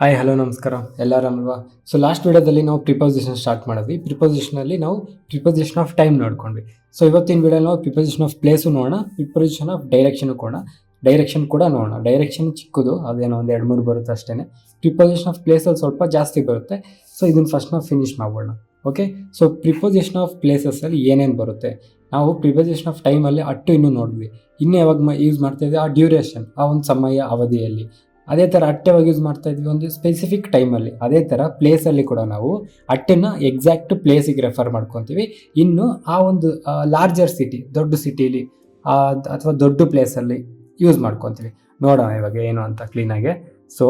Hi hello ನಮಸ್ಕಾರ ಎಲ್ಲಾರಲ್ವಾ. So last ವಿಡಿಯೋದಲ್ಲಿ ನಾವು ಪ್ರಿಪೋಸಿಷನ್ ಸ್ಟಾರ್ಟ್ ಮಾಡಿದ್ವಿ. ಪ್ರಿಪೋಸಿಷನಲ್ಲಿ ನಾವು ಪ್ರಿಪೋಸಿಷನ್ ಆಫ್ ಟೈಮ್ ನೋಡ್ಕೊಂಡ್ವಿ. ಸೊ ಇವತ್ತಿನ ವಿಡಿಯೋ ನಾವು ಪ್ರಿಪೋಸಿಷನ್ ಆಫ್ ಪ್ಲೇಸು ನೋಡೋಣ, ಪ್ರಿಪೋಸಿಷನ್ ಆಫ್ ಡೈರೆಕ್ಷನ್ ಕೂಡ ನೋಡೋಣ. ಡೈರೆಕ್ಷನ್ ಚಿಕ್ಕದು, ಅದೇನೋ ಒಂದು 2-3 ಬರುತ್ತೆ ಅಷ್ಟೇ. ಪ್ರಿಪೋಸಿಷನ್ ಆಫ್ ಪ್ಲೇಸಲ್ಲಿ ಸ್ವಲ್ಪ ಜಾಸ್ತಿ ಬರುತ್ತೆ. ಸೊ ಇದನ್ನು ಫಸ್ಟ್ ನಾವು ಫಿನಿಶ್ ಮಾಡೋಣ. ಓಕೆ, ಸೊ ಪ್ರಿಪೋಸಿಷನ್ ಆಫ್ ಪ್ಲೇಸಸ್ಸಲ್ಲಿ ಏನೇನು ಬರುತ್ತೆ? ನಾವು ಪ್ರಿಪೋಸಿಷನ್ ಆಫ್ ಟೈಮಲ್ಲಿ ಅಟ್ಟು ಇನ್ನೂ ನೋಡಿದ್ವಿ. ಇನ್ನೂ ಯಾವಾಗ ಯೂಸ್ ಮಾಡ್ತಾ ಇದ್ವಿ? ಆ ಡ್ಯೂರೇಷನ್, ಆ ಒಂದು ಸಮಯ ಅವಧಿಯಲ್ಲಿ. ಅದೇ ಥರ ಅಟ್ಟೆವಾಗ ಯೂಸ್ ಮಾಡ್ತಾ ಇದ್ವಿ ಒಂದು ಸ್ಪೆಸಿಫಿಕ್ ಟೈಮಲ್ಲಿ. ಅದೇ ಥರ ಪ್ಲೇಸಲ್ಲಿ ಕೂಡ ನಾವು ಅಟ್ಟನ್ನು ಎಕ್ಸಾಕ್ಟ್ ಪ್ಲೇಸಿಗೆ ರೆಫರ್ ಮಾಡ್ಕೊತೀವಿ. ಇನ್ನು ಆ ಒಂದು ಲಾರ್ಜರ್ ಸಿಟಿ, ದೊಡ್ಡ ಸಿಟಿಲಿ ಅಥವಾ ದೊಡ್ಡ ಪ್ಲೇಸಲ್ಲಿ ಯೂಸ್ ಮಾಡ್ಕೊತೀವಿ. ನೋಡೋಣ ಇವಾಗ ಏನು ಅಂತ ಕ್ಲೀನಾಗೆ. ಸೊ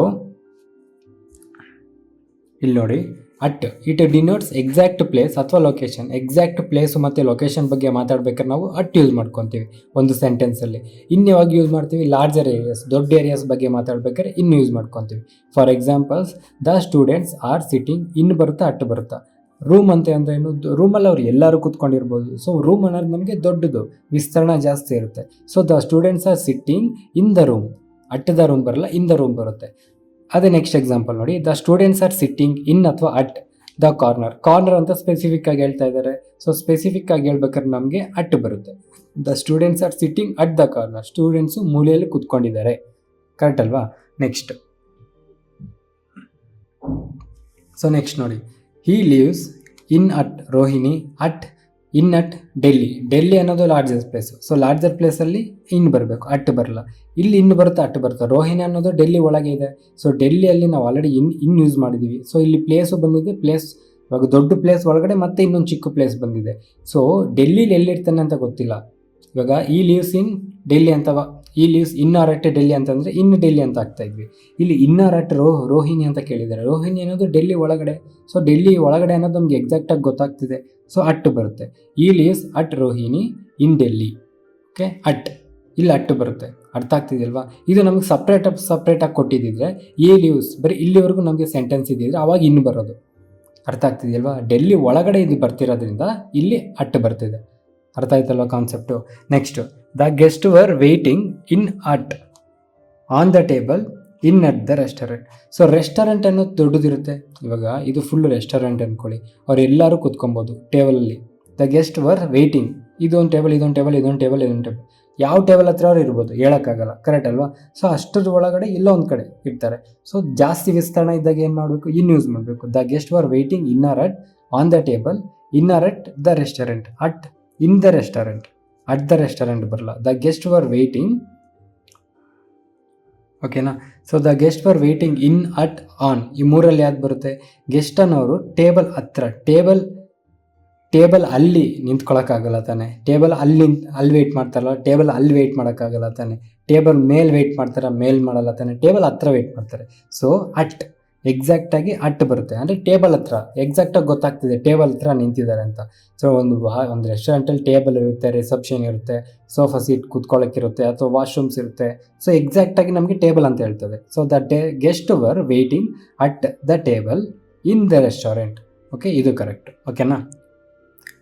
ಇಲ್ಲಿ ನೋಡಿ, at it denotes exact place ಅಥವಾ ಲೊಕೇಶನ್. ಎಕ್ಸಾಕ್ಟ್ ಪ್ಲೇಸು ಮತ್ತು ಲೊಕೇಶನ್ ಬಗ್ಗೆ ಮಾತಾಡ್ಬೇಕಾದ್ರೆ ನಾವು ಅಟ್ ಯೂಸ್ ಮಾಡ್ಕೊತೀವಿ ಒಂದು ಸೆಂಟೆನ್ಸಲ್ಲಿ. ಇನ್ನು ಯಾವಾಗ ಯೂಸ್ ಮಾಡ್ತೀವಿ? ಲಾರ್ಜರ್ ಏರಿಯಾಸ್, ದೊಡ್ಡ ಏರಿಯಾಸ್ ಬಗ್ಗೆ ಮಾತಾಡ್ಬೇಕಾದ್ರೆ ಇನ್ನು ಯೂಸ್ ಮಾಡ್ಕೊತೀವಿ. For examples, the students are sitting. ಇನ್ನು ಬರುತ್ತಾ ಅಟ್ಟು ಬರುತ್ತಾ? ರೂಮ್ ಅಂತ ಅಂದರೆ ಏನು? ರೂಮಲ್ಲಿ ಅವ್ರು ಎಲ್ಲರೂ ಕೂತ್ಕೊಂಡಿರ್ಬೋದು. ಸೊ ರೂಮ್ ಅನ್ನೋದು ನಮಗೆ ದೊಡ್ಡದು, ವಿಸ್ತರಣೆ ಜಾಸ್ತಿ ಇರುತ್ತೆ. So the students are sitting in the room. At the room ಬರಲ್ಲ, ಇನ್ ದ ರೂಮ್ ಬರುತ್ತೆ. ಅದೇ ನೆಕ್ಸ್ಟ್ ಎಕ್ಸಾಂಪಲ್ ನೋಡಿ, the students are sitting in ಅಥವಾ ಅಟ್ ದ ಕಾರ್ನರ್. ಕಾರ್ನರ್ ಅಂತ ಸ್ಪೆಸಿಫಿಕ್ ಆಗಿ ಹೇಳ್ತಾ ಇದ್ದಾರೆ. ಸೊ ಸ್ಪೆಸಿಫಿಕ್ ಆಗಿ ಹೇಳ್ಬೇಕಾದ್ರೆ ನಮಗೆ ಅಟ್ ಬರುತ್ತೆ. The students are sitting at the corner. Students ಮೂಲೆಯಲ್ಲಿ ಕೂತ್ಕೊಂಡಿದ್ದಾರೆ. ಕರೆಕ್ಟ್ ಅಲ್ವಾ? ನೆಕ್ಸ್ಟ್ ನೋಡಿ, he lives in at Rohini at in at Delhi. Delhi ಅನ್ನೋದು ಲಾರ್ಜರ್ ಪ್ಲೇಸು. ಸೊ ಲಾರ್ಜರ್ ಪ್ಲೇಸಲ್ಲಿ ಇನ್ ಬರಬೇಕು, ಅಟ್ ಬರಲ್ಲ. ಇಲ್ಲಿ ಇನ್ನು ಬರುತ್ತೆ, ಅಟ್ಟು ಬರುತ್ತೆ. ರೋಹಿಣಿ ಅನ್ನೋದು ಡೆಲ್ಲಿ ಒಳಗೆ ಇದೆ. ಸೊ ಡೆಲ್ಲಿಯಲ್ಲಿ ನಾವು ಆಲ್ರೆಡಿ ಇನ್ ಯೂಸ್ ಮಾಡಿದ್ದೀವಿ. ಸೊ ಇಲ್ಲಿ ಪ್ಲೇಸು ಬಂದಿದೆ. ಪ್ಲೇಸ್ ಇವಾಗ ದೊಡ್ಡ ಪ್ಲೇಸ್ ಒಳಗಡೆ ಮತ್ತೆ ಇನ್ನೊಂದು ಚಿಕ್ಕ ಪ್ಲೇಸ್ ಬಂದಿದೆ. ಸೊ ಡೆಲ್ಲಿಲಿ ಎಲ್ಲಿರ್ತಾನೆ ಅಂತ ಗೊತ್ತಿಲ್ಲ. ಇವಾಗ ಈ ಲೀವ್ಸ್ ಇನ್ ಡೆಲ್ಲಿ ಅಂತ, he lives in or at Delhi ಅಂತಂದರೆ ಇನ್ನು ಡೆಲ್ಲಿ ಅಂತ ಆಗ್ತಾ ಇದ್ವಿ. ಇಲ್ಲಿ ಇನ್ ಆರ್ ಅಟ್ ರೋಹಿಣಿ ಅಂತ ಕೇಳಿದ್ದಾರೆ. ರೋಹಿಣಿ ಅನ್ನೋದು ಡೆಲ್ಲಿ ಒಳಗಡೆ. ಸೊ ಡೆಲ್ಲಿ ಒಳಗಡೆ ಅನ್ನೋದು ನಮ್ಗೆ ಎಕ್ಸಾಕ್ಟಾಗಿ ಗೊತ್ತಾಗ್ತಿದೆ. ಸೊ ಅಟ್ಟು ಬರುತ್ತೆ. ಈ leaves at Rohini in Delhi. Okay, at ಇಲ್ಲಿ ಅಟ್ಟು ಬರುತ್ತೆ. ಅರ್ಥ ಆಗ್ತಿದೆಯಲ್ವಾ? ಇದು ನಮಗೆ ಸಪ್ರೇಟಾಗಿ ಕೊಟ್ಟಿದ್ದಿದ್ರೆ, ಈ ಲೀವ್ಸ್ ಬರೀ ಇಲ್ಲಿವರೆಗೂ ನಮಗೆ ಸೆಂಟೆನ್ಸ್ ಇದ್ದಿದ್ರೆ ಅವಾಗ ಇನ್ನು ಬರೋದು. ಅರ್ಥ ಆಗ್ತಿದೆಯಲ್ವಾ? ಡೆಲ್ಲಿ ಒಳಗಡೆ ಇದು ಬರ್ತಿರೋದ್ರಿಂದ ಇಲ್ಲಿ ಅಟ್ಟು ಬರ್ತಿದೆ. ಅರ್ಥ ಆಯ್ತಲ್ವ concept? Next, the guest were waiting in at on the table in at the restaurant. So restaurant ಅನ್ನೋದು ದೊಡ್ಡದಿರುತ್ತೆ. ಇವಾಗ ಇದು ಫುಲ್ ರೆಸ್ಟೋರೆಂಟ್ ಅಂದ್ಕೊಳ್ಳಿ. ಅವ್ರು ಎಲ್ಲರೂ ಕೂತ್ಕೊಬೋದು ಟೇಬಲಲ್ಲಿ. The guest were waiting. ಇದೊಂದು ಟೇಬಲ್, ಇದೊಂದು ಟೇಬಲ್, ಇದೊಂದು ಟೇಬಲ್, ಇದೊಂದು ಟೇಬಲ್. ಯಾವ ಟೇಬಲ್ ಹತ್ರ ಅವ್ರು ಇರ್ಬೋದು, ಹೇಳೋಕ್ಕಾಗಲ್ಲ. ಕರೆಕ್ಟ್ ಅಲ್ವಾ? ಸೊ ಅಷ್ಟರ ಒಳಗಡೆ ಎಲ್ಲೋ ಒಂದು ಕಡೆ ಇರ್ತಾರೆ. ಸೊ ಜಾಸ್ತಿ ವಿಸ್ತರಣೆ ಇದ್ದಾಗ ಏನು ಮಾಡಬೇಕು? ಇನ್ ಯೂಸ್ ಮಾಡಬೇಕು. The guest were waiting in or at on the table in or at the restaurant. At in the restaurant, at the restaurant ಬರಲ್ಲ. The guest were waiting. ಓಕೆನಾ? So the guest were waiting in at on. ಈ ಮೂರಲ್ಲಿ ಯಾವ್ದು ಬರುತ್ತೆ? Guest ಅನ್ನೋರು table ಹತ್ರ, table ಅಲ್ಲಿ ನಿಂತ್ಕೊಳ್ಳೋಕ್ಕಾಗಲ್ಲ ತಾನೆ. ಟೇಬಲ್ ಅಲ್ಲಿ ವೆಯ್ಟ್ ಮಾಡ್ತಾರಲ್ಲ, ಟೇಬಲ್ ಅಲ್ಲಿ ವೆಯ್ಟ್ ಮಾಡೋಕ್ಕಾಗಲ್ಲ ತಾನೆ. ಟೇಬಲ್ ಮೇಲೆ ವೆಯ್ಟ್ ಮಾಡ್ತಾರೆ, ಮೇಲ್ ಮಾಡಲ್ಲ ತಾನೆ. ಟೇಬಲ್ ಹತ್ರ ವೆಯ್ಟ್ ಮಾಡ್ತಾರೆ. ಸೊ ಅಟ್ ಎಕ್ಸಾಕ್ಟಾಗಿ ಅಟ್ ಬರುತ್ತೆ. ಅಂದರೆ ಟೇಬಲ್ ಹತ್ರ ಎಕ್ಸಾಕ್ಟಾಗಿ ಗೊತ್ತಾಗ್ತಿದೆ ಟೇಬಲ್ ಹತ್ರ ನಿಂತಿದ್ದಾರೆ ಅಂತ. ಸೊ ಒಂದು ರೆಸ್ಟೋರೆಂಟಲ್ಲಿ ಟೇಬಲ್ ಇರುತ್ತೆ, ರಿಸೆಪ್ಷನ್ ಇರುತ್ತೆ, ಸೋಫಾ ಸೀಟ್ ಕೂತ್ಕೊಳ್ಳೋಕ್ಕಿರುತ್ತೆ, ಅಥವಾ ವಾಶ್ರೂಮ್ಸ್ ಇರುತ್ತೆ. ಸೊ ಎಕ್ಸಾಕ್ಟಾಗಿ ನಮಗೆ ಟೇಬಲ್ ಅಂತ ಹೇಳ್ತದೆ. So guest were waiting at the table in the restaurant. Okay, ಇದು ಕರೆಕ್ಟ್. ಓಕೆನಾ?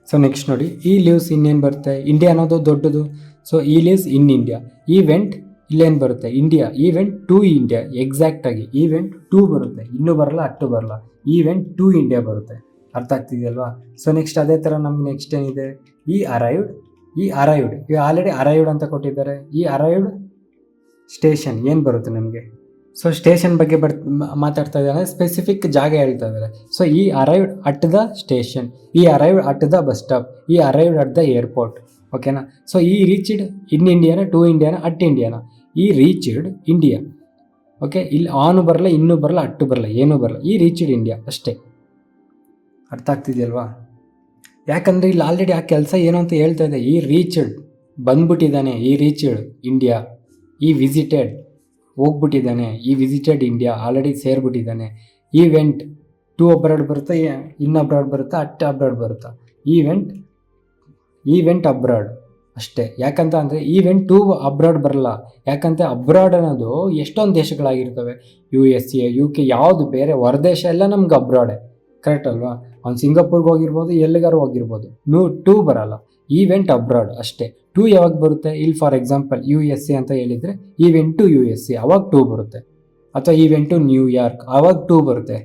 ಸೊ ನೆಕ್ಸ್ಟ್ ನೋಡಿ, ಈ ಲೀವ್ಸ್ ಇನ್ನೇನು ಬರುತ್ತೆ? ಇಂಡಿಯಾ ಅನ್ನೋದು ದೊಡ್ಡದು. ಸೊ ಈ ಲೀವ್ಸ್ ಇನ್ ಇಂಡಿಯಾ. ಈವೆಂಟ್ ಇಲ್ಲೇನು ಬರುತ್ತೆ? ಇಂಡಿಯಾ. He went to India. ಎಕ್ಸಾಕ್ಟಾಗಿ ಈವೆಂಟ್ ಟು ಬರುತ್ತೆ, ಇನ್ನೂ ಬರಲ್ಲ, ಅಟ್ಟು ಬರಲ್ಲ. ಈವೆಂಟ್ ಟು ಇಂಡಿಯಾ ಬರುತ್ತೆ. ಅರ್ಥ ಆಗ್ತಿದೆಯಲ್ವಾ? ಸೊ ನೆಕ್ಸ್ಟ್ ಅದೇ ಥರ ನಮ್ಗೆ ನೆಕ್ಸ್ಟ್ ಏನಿದೆ? ಈ ಅರೈವ್ಡ್. ಇವಾಗ ಆಲ್ರೆಡಿ ಅರೈವ್ಡ್ ಅಂತ ಕೊಟ್ಟಿದ್ದಾರೆ. ಈ ಅರೈವ್ಡ್ ಸ್ಟೇಷನ್ ಏನು ಬರುತ್ತೆ ನಮಗೆ? ಸೊ ಸ್ಟೇಷನ್ ಬಗ್ಗೆ ಮಾತಾಡ್ತಾ ಇದ್ದಾರೆ, ಸ್ಪೆಸಿಫಿಕ್ ಜಾಗ ಹೇಳ್ತಾ ಇದ್ದಾರೆ. ಸೊ ಈ ಅರೈವ್ಡ್ ಅಟ್ ದ ಸ್ಟೇಷನ್, ಈ arrived at the bus stop, ಈ ಅರೈವ್ಡ್ ಅಟ್ ದ ಏರ್ಪೋರ್ಟ್. ಓಕೆನಾ? ಸೊ ಈ ರೀಚ್ಡ್ ಇನ್ ಇಂಡಿಯಾನ, ಟು ಇಂಡಿಯಾನ, ಅಟ್ ಇಂಡಿಯಾನ? ಈ ರೀಚ್ಡ್ ಇಂಡಿಯಾ. ಓಕೆ, ಇಲ್ಲಿ ಆನು ಬರಲ್ಲ, ಇನ್ನೂ ಬರಲ್ಲ, ಅಟ್ಟು ಬರಲ್ಲ, ಏನೂ ಬರಲ್ಲ. ಈ ರೀಚ್ಡ್ ಇಂಡಿಯಾ ಅಷ್ಟೇ. ಅರ್ಥ ಆಗ್ತಿದೆಯಲ್ವಾ? ಯಾಕಂದರೆ ಇಲ್ಲಿ ಆಲ್ರೆಡಿ ಆ ಕೆಲಸ ಏನು ಅಂತ ಹೇಳ್ತಾ ಇದೆ. ಈ ರೀಚ್ಡ್ ಬಂದ್ಬಿಟ್ಟಿದ್ದಾನೆ, he reached India. He visited ಹೋಗ್ಬಿಟ್ಟಿದ್ದಾನೆ, ಈ ವಿಸಿಟೆಡ್ ಇಂಡಿಯಾ ಆಲ್ರೆಡಿ ಸೇರಿಬಿಟ್ಟಿದ್ದಾನೆ. ಈವೆಂಟ್ ಟು ಅಬ್ರಾಡ್ ಬರುತ್ತಾ, ಇನ್ ಅಬ್ರಾಡ್ ಬರುತ್ತಾ, ಅಟ್ ಅಬ್ರಾಡ್ ಬರುತ್ತಾ? ಈವೆಂಟ್ ಅಬ್ರಾಡ್ ಅಷ್ಟೇ. ಯಾಕಂತ ಅಂದರೆ ಈವೆಂಟ್ ಟು ಅಬ್ರಾಡ್ ಬರಲ್ಲ. ಯಾಕಂದರೆ ಅಬ್ರಾಡ್ ಅನ್ನೋದು ಎಷ್ಟೊಂದು ದೇಶಗಳಾಗಿರ್ತವೆ. USA, UK, ಯಾವುದು ಬೇರೆ ಹೊರದೇಶ ಎಲ್ಲ ನಮ್ಗೆ ಅಬ್ರಾಡೆ. ಕರೆಕ್ಟ್ ಅಲ್ವಾ? ಅವ್ನು ಸಿಂಗಾಪುರ್ಗೆ ಹೋಗಿರ್ಬೋದು, ಎಲ್ಲಿಗಾರು ಹೋಗಿರ್ಬೋದು. ಟು ಬರಲ್ಲ. ಈವೆಂಟ್ ಅಬ್ರಾಡ್ ಅಷ್ಟೇ. ಟು ಯಾವಾಗ ಬರುತ್ತೆ? ಇಲ್ಲಿ ಫಾರ್ ಎಕ್ಸಾಂಪಲ್ USA ಅಂತ ಹೇಳಿದರೆ ಈವೆಂಟ್ ಟು USA ಅವಾಗ ಟು ಬರುತ್ತೆ. ಅಥವಾ ಈ ವೆಂಟ್ ಟು ನ್ಯೂಯಾರ್ಕ್, ಆವಾಗ ಟು ಬರುತ್ತೆ.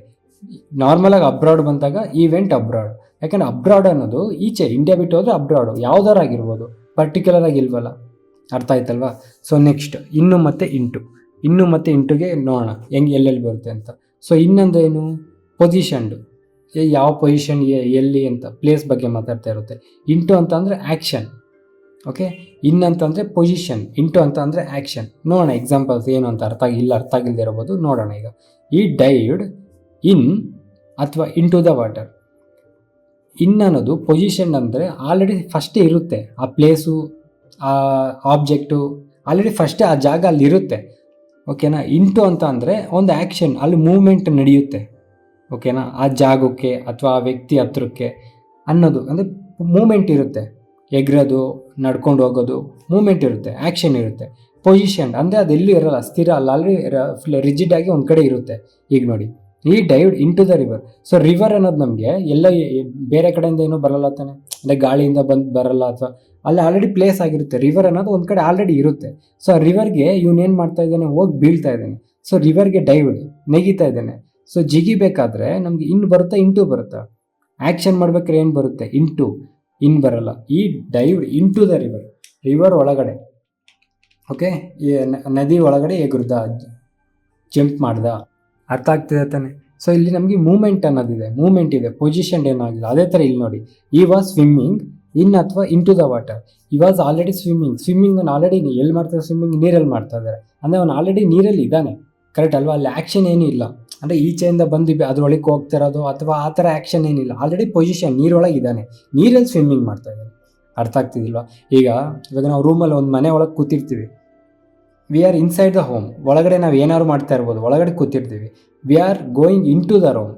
ನಾರ್ಮಲಾಗಿ ಅಬ್ರಾಡ್ ಬಂದಾಗ ಈ ವೆಂಟ್ ಅಬ್ರಾಡ್. ಯಾಕಂದ್ರೆ ಅಬ್ರಾಡ್ ಅನ್ನೋದು ಈಚೆ, ಇಂಡಿಯಾ ಬಿಟ್ಟು ಹೋದ್ರೆ ಅಬ್ರಾಡು ಯಾವ್ದಾರು ಆಗಿರ್ಬೋದು, ಪರ್ಟಿಕ್ಯುಲರ್ ಆಗಿ ಇಲ್ವಲ್ಲ. ಅರ್ಥ ಆಯ್ತಲ್ವಾ? ಸೊ ನೆಕ್ಸ್ಟ್ ಇನ್ನು ಮತ್ತು ಇಂಟುಗೆ ನೋಡೋಣ ಹೆಂಗೆ ಎಲ್ಲೆಲ್ಲಿ ಬರುತ್ತೆ ಅಂತ. ಸೊ ಇನ್ನೊಂದು ಏನು, ಪೊಸಿಷನ್ಡು, ಯಾವ ಪೊಸಿಷನ್ ಎಲ್ಲಿ ಅಂತ ಪ್ಲೇಸ್ ಬಗ್ಗೆ ಮಾತಾಡ್ತಾ ಇರುತ್ತೆ. ಇಂಟು ಅಂತ ಅಂದರೆ ಆ್ಯಕ್ಷನ್. ಓಕೆ, ಅಂತಂದರೆ ಪೊಸಿಷನ್, ಇಂಟು ಅಂತ ಅಂದರೆ ಆ್ಯಕ್ಷನ್. ನೋಡೋಣ ಎಕ್ಸಾಂಪಲ್ಸ್ ಏನು ಅಂತ ಅರ್ಥ ಆಗಿಲ್ಲದೆ ಇರಬಹುದು. ನೋಡೋಣ ಈಗ. ಈ ಡೈವ್ಡ್ ಇನ್ ಅಥವಾ ಇಂಟು ದ ವಾಟರ್. ಇನ್ ಅನ್ನೋದು ಪೊಸಿಷನ್ ಅಂದರೆ ಆಲ್ರೆಡಿ ಫಸ್ಟೇ ಇರುತ್ತೆ, ಆ ಪ್ಲೇಸು, ಆ ಆಬ್ಜೆಕ್ಟು ಆಲ್ರೆಡಿ ಫಸ್ಟೇ ಆ ಜಾಗ ಅಲ್ಲಿ ಇರುತ್ತೆ. ಓಕೆನಾ. ಇಂಟು ಅಂತ ಅಂದರೆ ಒಂದು ಆ್ಯಕ್ಷನ್, ಅಲ್ಲಿ ಮೂವ್ಮೆಂಟ್ ನಡೆಯುತ್ತೆ. ಓಕೆನಾ, ಆ ಜಾಗಕ್ಕೆ ಅಥವಾ ಆ ವ್ಯಕ್ತಿ ಹತ್ರಕ್ಕೆ ಅನ್ನೋದು ಅಂದರೆ ಮೂಮೆಂಟ್ ಇರುತ್ತೆ. ಎಗ್ರೋದು, ನಡ್ಕೊಂಡು ಹೋಗೋದು, ಮೂಮೆಂಟ್ ಇರುತ್ತೆ, ಆ್ಯಕ್ಷನ್ ಇರುತ್ತೆ. ಪೊಸಿಷನ್ ಅಂದರೆ ಅದೆಲ್ಲೂ ಇರೋಲ್ಲ, ಸ್ಥಿರ ಅಲ್ಲ, ಆಲ್ರೆಡಿ ರಿಜಿಡ್ ಆಗಿ ಒಂದು ಕಡೆ ಇರುತ್ತೆ. ಈಗ ನೋಡಿ, he dived into the river. So river ಅನ್ನೋದು ನಮಗೆ ಎಲ್ಲ ಬೇರೆ ಕಡೆಯಿಂದ ಏನೂ ಬರಲ್ಲ ತಾನೆ, ಅಂದರೆ ಗಾಳಿಯಿಂದ ಬರಲ್ಲ, ಅಥವಾ ಅಲ್ಲಿ ಆಲ್ರೆಡಿ ಪ್ಲೇಸ್ ಆಗಿರುತ್ತೆ. ರಿವರ್ ಅನ್ನೋದು ಒಂದು ಕಡೆ ಆಲ್ರೆಡಿ ಇರುತ್ತೆ. ಸೊ ಆ ರಿವರ್ಗೆ ಇವನೇನು ಮಾಡ್ತಾ ಇದ್ದಾನೆ, ಹೋಗಿ ಬೀಳ್ತಾ ಇದ್ದಾನೆ. ಸೊ ರಿವರ್ಗೆ ಡೈವ್ಡ್ ನೆಗಿತಾ ಇದ್ದಾನೆ. ಸೊ ಜಿಗಿಬೇಕಾದ್ರೆ ನಮ್ಗೆ ಇನ್ ಬರುತ್ತಾ, ಇಂಟು ಬರುತ್ತಾ? ಆ್ಯಕ್ಷನ್ ಮಾಡ್ಬೇಕಾದ್ರೆ ಏನು ಬರುತ್ತೆ, ಇನ್ ಬರಲ್ಲ. ಈ dived into the river ಒಳಗಡೆ. ಓಕೆ, ಈ ನದಿ ಒಳಗಡೆ ಎಗುರ್ದ, ಜಂಪ್ ಮಾಡ್ದ. ಅರ್ಥ ಆಗ್ತಿದೆ ತಾನೆ? ಸೊ ಇಲ್ಲಿ ನಮಗೆ ಮೂಮೆಂಟ್ ಅನ್ನೋದಿದೆ, ಮೂಮೆಂಟ್ ಇದೆ, ಪೊಸಿಷನ್ ಏನಾಗಿಲ್ಲ. ಅದೇ ಥರ ಇಲ್ಲಿ ನೋಡಿ, ಈ ವಾಸ್ ಸ್ವಿಮ್ಮಿಂಗ್ ಇನ್ ಅಥವಾ ಇನ್ ಟು ದ ವಾಟರ್. ಈ ವಾಸ್ ಆಲ್ರೆಡಿ ಸ್ವಿಮ್ಮಿಂಗ್ ಆಲ್ರೆಡಿ ಎಲ್ಲಿ ಮಾಡ್ತಾರೆ, ಸ್ವಿಮ್ಮಿಂಗ್ ನೀರಲ್ಲಿ ಮಾಡ್ತಾ ಇದ್ದಾರೆ. ಅಂದರೆ ಅವನು ಆಲ್ರೆಡಿ ನೀರಲ್ಲಿ ಇದ್ದಾನೆ, ಕರೆಕ್ಟ್ ಅಲ್ವಾ? ಅಲ್ಲಿ ಆ್ಯಕ್ಷನ್ ಏನೂ ಇಲ್ಲ, ಅಂದರೆ ಈಚೆಯಿಂದ ಬಂದು ಅದ್ರೊಳಗೆ ಹೋಗ್ತಿರೋದು ಅಥವಾ ಆ ಥರ ಆ್ಯಕ್ಷನ್ ಏನಿಲ್ಲ. ಆಲ್ರೆಡಿ ಪೊಸಿಷನ್ ನೀರೊಳಗೆ ಇದ್ದಾನೆ, ನೀರಲ್ಲಿ ಸ್ವಿಮ್ಮಿಂಗ್ ಮಾಡ್ತಾ ಇದ್ದಾನೆ. ಅರ್ಥ ಆಗ್ತಿದಿಲ್ವಾ? ಇವಾಗ ನಾವು ರೂಮಲ್ಲಿ ಒಂದು ಮನೆ ಒಳಗೆ ಕೂತಿರ್ತೀವಿ, we are inside the home. ಒಳಗಡೆ ನಾವು ಏನಾದ್ರು ಮಾಡ್ತಾ ಇರ್ಬೋದು, ಒಳಗಡೆ ಕೂತಿರ್ತೀವಿ. We are going into the room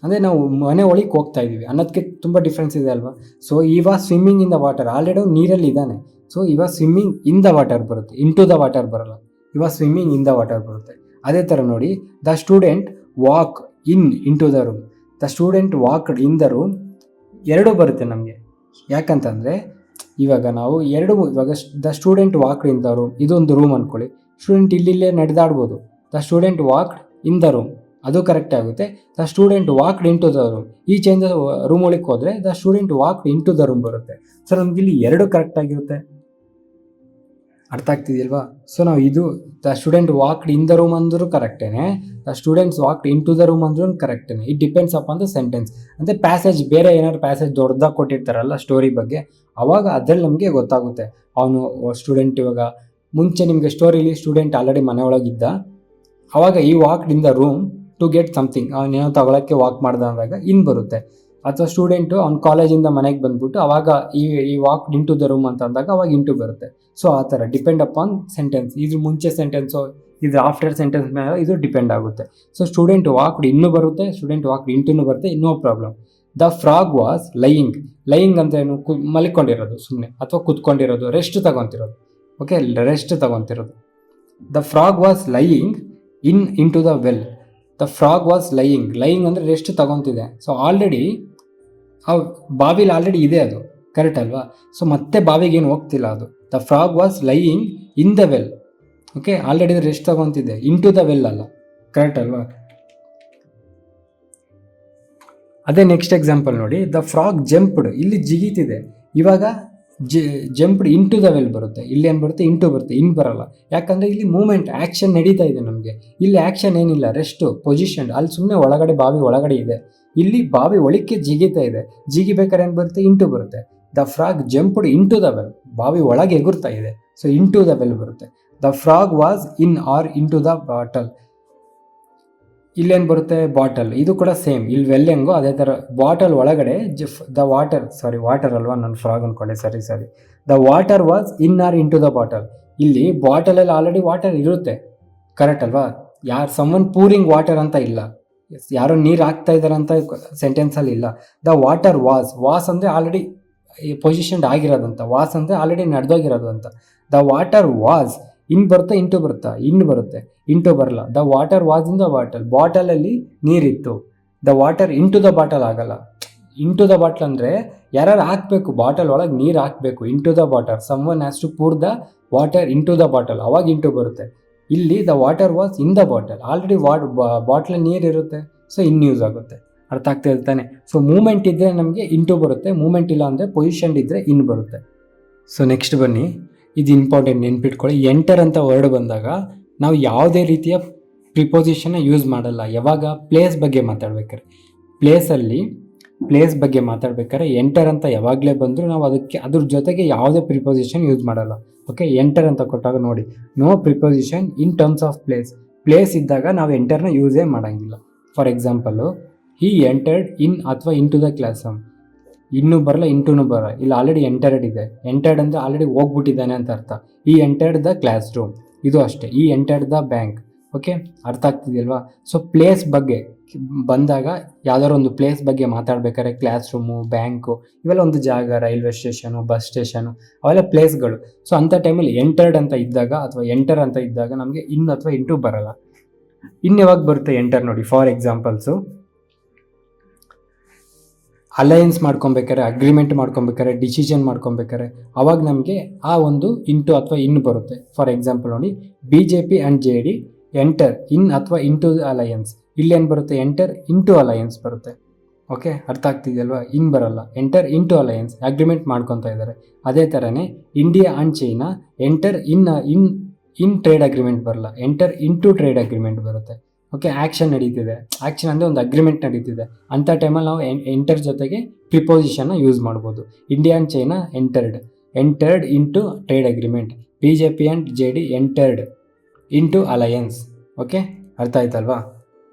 ಅಂದರೆ ನಾವು ಮನೆ ಒಳಗೆ ಹೋಗ್ತಾ ಇದ್ದೀವಿ ಅನ್ನೋದಕ್ಕೆ ತುಂಬ ಡಿಫ್ರೆನ್ಸ್ ಇದೆ ಅಲ್ವಾ? ಸೊ ಇವಾಗ swimming in the water, already ಅವ್ನು ನೀರಲ್ಲಿ ಇದ್ದಾನೆ. ಸೊ ಇವಾಗ ಸ್ವಿಮ್ಮಿಂಗ್ ಇನ್ ದ ವಾಟರ್ ಬರುತ್ತೆ, ಇನ್ ಟು ದ ವಾಟರ್ ಬರಲ್ಲ. ಇವಾಗ ಸ್ವಿಮ್ಮಿಂಗ್ ಇನ್ ದ ವಾಟರ್ ಬರುತ್ತೆ. ಅದೇ ಥರ ನೋಡಿ, the student walk into the room, the student walked in the room. ಎರಡೂ ಬರುತ್ತೆ ನಮಗೆ. ಯಾಕಂತಂದರೆ ಇವಾಗ the student walked in the room, ಇದೊಂದು ರೂಮ್ ಅಂದ್ಕೊಳ್ಳಿ. ಸ್ಟೂಡೆಂಟ್ ಇಲ್ಲಿಲ್ಲೇ ನಡೆದಾಡ್ಬೋದು. The student walked in the room, ಅದು ಕರೆಕ್ಟ್ ಆಗುತ್ತೆ. The student walked into the room, ಈಚೆಯಿಂದ ರೂಮ್ ಒಳಗೆ ಹೋದರೆ the student walked into the room ಬರುತ್ತೆ. ಸೊ ನಮ್ಗೆ ಇಲ್ಲಿ ಎರಡು ಕರೆಕ್ಟ್ ಆಗಿರುತ್ತೆ. ಅರ್ಥ ಆಗ್ತಿದೆಯಲ್ವಾ? ಸೊ ನಾವು ಇದು the student walked in the room ಅಂದ್ರೂ ಕರೆಕ್ಟೇನೆ, the students walked into the room ಅಂದ್ರೂ ಕರೆಕ್ಟೇನೆ. It depends upon the sentence. ಅಂದರೆ ಪ್ಯಾಸೇಜ್, ಬೇರೆ ಏನಾದ್ರು ಪ್ಯಾಸೇಜ್ ದೊಡ್ಡದಾಗಿ ಕೊಟ್ಟಿರ್ತಾರಲ್ಲ ಸ್ಟೋರಿ ಬಗ್ಗೆ, ಅವಾಗ ಅದ್ರಲ್ಲಿ ನಮಗೆ ಗೊತ್ತಾಗುತ್ತೆ. ಅವನು ಸ್ಟೂಡೆಂಟ್, ಇವಾಗ ಮುಂಚೆ ನಿಮಗೆ ಸ್ಟೋರಿಲಿ ಸ್ಟೂಡೆಂಟ್ ಆಲ್ರೆಡಿ ಮನೆ ಒಳಗಿದ್ದ, ಅವಾಗ he walked in the room to get something, ಅವನೇನೋ ತಗೊಳಕ್ಕೆ ವಾಕ್ ಮಾಡ್ದ ಅಂದಾಗ ಇನ್ ಬರುತ್ತೆ. ಅಥವಾ ಸ್ಟೂಡೆಂಟು ಅವ್ನ ಕಾಲೇಜಿಂದ ಮನೆಗೆ ಬಂದ್ಬಿಟ್ಟು ಅವಾಗ he walked into the room ಅಂತ ಅಂದಾಗ ಅವಾಗ ಇಂಟು ಬರುತ್ತೆ. ಸೊ ಆ ಥರ ಡಿಪೆಂಡ್ ಅಪಾನ್ ಸೆಂಟೆನ್ಸ್. ಇದ್ರ ಮುಂಚೆ ಸೆಂಟೆನ್ಸು, ಇದ್ರ ಆಫ್ಟರ್ ಸೆಂಟೆನ್ಸ್ ಮೇಲೆ ಇದು ಡಿಪೆಂಡ್ ಆಗುತ್ತೆ. ಸೊ ಸ್ಟೂಡೆಂಟ್ ವಾಕ್ಡ್ ಇನ್ನೂ ಬರುತ್ತೆ, ಸ್ಟೂಡೆಂಟ್ ವಾಕ್ಡ್ ಇಂಟುನೂ ಬರುತ್ತೆ, no problem. The frog was lying ಅಂತ ಏನು, ಮಲ್ಕೊಂಡಿರೋದು ಸುಮ್ಮನೆ, ಅಥವಾ ಕುತ್ಕೊಂಡಿರೋದು, ರೆಸ್ಟ್ ತಗೊತಿರೋದು. ಓಕೆ, ರೆಸ್ಟ್ ತಗೊತಿರೋದು. The frog was lying into the well. The frog was lying ಅಂದರೆ ರೆಸ್ಟ್ ತಗೊತಿದೆ. ಸೊ ಆಲ್ರೆಡಿ ಆ ಬಾವಿಲಿ ಆಲ್ರೆಡಿ ಇದೆ, ಅದು ಕರೆಕ್ಟ್ ಅಲ್ವಾ? ಸೊ ಮತ್ತೆ ಬಾವಿಗೇನು ಹೋಗ್ತಿಲ್ಲ ಅದು. The frog was lying in the well. Okay, already rest ತಗೊತಿದೆ, ಇನ್ ಟು ದ ವೆಲ್ ಅಲ್ಲ, ಕರೆಕ್ಟ್ ಅಲ್ವಾ? ಅದೇ ನೆಕ್ಸ್ಟ್ ಎಕ್ಸಾಂಪಲ್ ನೋಡಿ, ದ ಫ್ರಾಗ್ ಜಂಪ್ಡ್, ಇಲ್ಲಿ ಜಿಗಿತಿದೆ. ಇವಾಗ jumped into the well ಬರುತ್ತೆ. ಇಲ್ಲಿ ಏನು ಬರುತ್ತೆ, ಇಂಟು ಬರುತ್ತೆ, ಇನ್ ಬರಲ್ಲ. ಯಾಕಂದರೆ ಇಲ್ಲಿ ಮೂಮೆಂಟ್, ಆ್ಯಕ್ಷನ್ ನಡೀತಾ ಇದೆ ನಮಗೆ. ಇಲ್ಲಿ ಆ್ಯಕ್ಷನ್ ಏನಿಲ್ಲ, ರೆಸ್ಟು, ಪೊಸಿಷನ್. ಅಲ್ಲಿ ಸುಮ್ಮನೆ ಒಳಗಡೆ, ಬಾವಿ ಒಳಗಡೆ ಇದೆ. ಇಲ್ಲಿ ಬಾವಿ ಒಳಕ್ಕೆ ಜಿಗಿತಾ ಇದೆ. ಜಿಗಿಬೇಕಾದ್ರೆ ಏನು ಬರುತ್ತೆ, ಇಂಟು ಬರುತ್ತೆ. The frog jumped into the well, ಬಾವಿ ಒಳಗೆ ಎಗುರ್ತಾ ಇದೆ. So into the well ಬರುತ್ತೆ. The frog was in or into the bottle. ಇಲ್ಲೇನು ಬರುತ್ತೆ, ಬಾಟಲ್. ಇದು ಕೂಡ ಸೇಮ್, ಇಲ್ಲಿ ವೆಲ್ ಹೆಂಗೋ ಅದೇ ಥರ ಬಾಟಲ್ ಒಳಗಡೆ ವಾಟರ್ ಅಲ್ವಾ, ನಾನು ಫ್ರಾಗ್ ಅಂದ್ಕೊಂಡೆ, ಸರಿ. The water was in or into the bottle. ಇಲ್ಲಿ ಬಾಟಲಲ್ಲಿ ಆಲ್ರೆಡಿ ವಾಟರ್ ಇರುತ್ತೆ, ಕರೆಕ್ಟ್ ಅಲ್ವಾ? ಸಮ್ಮನ್ ಪೂರಿಂಗ್ ವಾಟರ್ ಅಂತ ಇಲ್ಲ, ಯಾರೋ ನೀರು ಹಾಕ್ತಾ ಇದ್ದಾರೆ ಅಂತ ಸೆಂಟೆನ್ಸಲ್ಲಿ ಇಲ್ಲ. ದ ವಾಟರ್ ವಾಸ್ ಅಂದರೆ ಆಲ್ರೆಡಿ ಪೊಸಿಷನ್ಡ್ ಆಗಿರೋದಂತ, ವಾಸ್ ಅಂದರೆ ಆಲ್ರೆಡಿ ನಡೆದೋಗಿರೋದು ಅಂತ. ದ ವಾಟರ್ ವಾಸ್ ಇನ್ ಬರುತ್ತೆ, ಇಂಟು ಬರುತ್ತಾ, ಇನ್ ಬರುತ್ತೆ, ಇಂಟು ಬರಲ್ಲ. The water was in the bottle, ಬಾಟಲಲ್ಲಿ ನೀರಿತ್ತು. The water into the bottle ಆಗಲ್ಲ. ಇಂಟು ದ ಬಾಟಲ್ ಅಂದರೆ ಯಾರು ಹಾಕಬೇಕು, ಬಾಟಲ್ ಒಳಗೆ ನೀರು ಹಾಕಬೇಕು. Into the bottle, someone has to pour the water into the bottle, ಅವಾಗ ಇಂಟು ಬರುತ್ತೆ. ಇಲ್ಲಿ the water was in the bottle, already bottle ನೀರು ಇರುತ್ತೆ, ಸೊ ಇನ್ ಯೂಸ್ ಆಗುತ್ತೆ. ಅರ್ಥ ಆಗ್ತಾ ಇರ್ತಾನೆ. ಸೊ ಮೂಮೆಂಟ್ ಇದ್ದರೆ ನಮಗೆ ಇಂಟು ಬರುತ್ತೆ, ಮೂಮೆಂಟ್ ಇಲ್ಲ ಅಂದರೆ ಪೊಸಿಷನ್ ಇದ್ದರೆ ಇನ್ ಬರುತ್ತೆ. ಸೊ ನೆಕ್ಸ್ಟ್ ಬನ್ನಿ, ಇದು ಇಂಪಾರ್ಟೆಂಟ್, ನೆನ್ಪಿಟ್ಕೊಳ್ಳಿ. ಎಂಟರ್ ಅಂತ ವರ್ಡ್ ಬಂದಾಗ ನಾವು ಯಾವುದೇ ರೀತಿಯ ಪ್ರಿಪೋಸಿಷನ್ನ ಯೂಸ್ ಮಾಡಲ್ಲ. ಯಾವಾಗ ಪ್ಲೇಸ್ ಬಗ್ಗೆ ಮಾತಾಡ್ಬೇಕಾರೆ, ಪ್ಲೇಸ್ ಬಗ್ಗೆ ಮಾತಾಡ್ಬೇಕಾದ್ರೆ ಎಂಟರ್ ಅಂತ ಯಾವಾಗಲೇ ಬಂದರೂ ನಾವು ಅದಕ್ಕೆ ಅದ್ರ ಜೊತೆಗೆ ಯಾವುದೇ ಪ್ರಿಪೋಸಿಷನ್ ಯೂಸ್ ಮಾಡಲ್ಲ. ಓಕೆ, ಎಂಟರ್ ಅಂತ ಕೊಟ್ಟಾಗ ನೋಡಿ, no preposition in terms of place ಇದ್ದಾಗ ನಾವು ಎಂಟರ್ನ ಯೂಸೇ ಮಾಡೋಂಗಿಲ್ಲ. For example, he entered in ಅಥವಾ into the classroom, ಇನ್ನೂ ಬರಲ್ಲ ಇಂಟೂನು ಬರಲ್ಲ, ಇಲ್ಲಿ ಆಲ್ರೆಡಿ ಎಂಟರ್ಡ್ ಇದೆ. ಎಂಟರ್ಡ್ ಅಂದರೆ ಆಲ್ರೆಡಿ ಹೋಗ್ಬಿಟ್ಟಿದ್ದಾನೆ ಅಂತ ಅರ್ಥ. ಈ ಎಂಟರ್ಡ್ ದ ಕ್ಲಾಸ್ ರೂಮ್, ಇದು ಅಷ್ಟೇ. ಈ ಎಂಟರ್ಡ್ ದ ಬ್ಯಾಂಕ್. ಓಕೆ, ಅರ್ಥ ಆಗ್ತಿದೆಯಲ್ವಾ? ಸೊ ಪ್ಲೇಸ್ ಬಗ್ಗೆ ಬಂದಾಗ, ಯಾವ್ದಾದ್ರು ಒಂದು ಪ್ಲೇಸ್ ಬಗ್ಗೆ ಮಾತಾಡ್ಬೇಕಾದ್ರೆ ಕ್ಲಾಸ್ ರೂಮು, ಬ್ಯಾಂಕು, ಇವೆಲ್ಲ ಒಂದು ಜಾಗ, ರೈಲ್ವೆ ಸ್ಟೇಷನು, ಬಸ್ ಸ್ಟೇಷನು, ಅವೆಲ್ಲ ಪ್ಲೇಸ್ಗಳು. ಸೊ ಅಂಥ ಟೈಮಲ್ಲಿ ಎಂಟರ್ಡ್ ಅಂತ ಇದ್ದಾಗ ಅಥವಾ ಎಂಟರ್ ಅಂತ ಇದ್ದಾಗ ನಮಗೆ ಇನ್ ಅಥವಾ ಇಂಟು ಬರಲ್ಲ. ಇನ್ನು ಯಾವಾಗ ಬರುತ್ತೆ ಎಂಟರ್ ನೋಡಿ. ಫಾರ್ ಎಕ್ಸಾಂಪಲ್ಸು, ಅಲಯನ್ಸ್ ಮಾಡ್ಕೊಬೇಕಾರೆ, ಅಗ್ರಿಮೆಂಟ್ ಮಾಡ್ಕೊಬೇಕಾರೆ, ಡಿಸಿಷನ್ ಮಾಡ್ಕೊಬೇಕಾರೆ, ಅವಾಗ ನಮಗೆ ಆ ಒಂದು ಇಂಟು ಅಥವಾ ಇನ್ ಬರುತ್ತೆ. ಫಾರ್ ಎಕ್ಸಾಂಪಲ್ ನೋಡಿ, BJP and JD enter in ಅಥವಾ ಇಂಟು ಅಲಯನ್ಸ್. ಇಲ್ಲೇನು ಬರುತ್ತೆ? ಎಂಟರ್ ಇಂಟು ಅಲಯನ್ಸ್ ಬರುತ್ತೆ. ಓಕೆ, ಅರ್ಥ ಆಗ್ತಿದೆಯಲ್ವಾ? ಇನ್ ಬರಲ್ಲ, ಎಂಟರ್ ಇಂಟು ಅಲಯನ್ಸ್, ಅಗ್ರಿಮೆಂಟ್ ಮಾಡ್ಕೊತಾ ಇದ್ದಾರೆ. ಅದೇ ಥರನೇ India and China enter in trade agreement ಬರಲ್ಲ, ಎಂಟರ್ ಇಂಟು ಟ್ರೇಡ್ ಅಗ್ರಿಮೆಂಟ್ ಬರುತ್ತೆ. ಓಕೆ, ಆ್ಯಕ್ಷನ್ ನಡೀತಿದೆ, ಆ್ಯಕ್ಷನ್ ಅಂದರೆ ಒಂದು ಅಗ್ರಿಮೆಂಟ್ ನಡೀತಿದೆ. ಅಂಥ ಟೈಮಲ್ಲಿ ನಾವು ಎಂಟರ್ ಜೊತೆಗೆ ಪ್ರಿಪೋಸಿಷನ್ನ ಯೂಸ್ ಮಾಡ್ಬೋದು. India and China entered into trade agreement. BJP and JD entered into alliance. Okay, ಅರ್ಥ ಆಯ್ತಲ್ವಾ?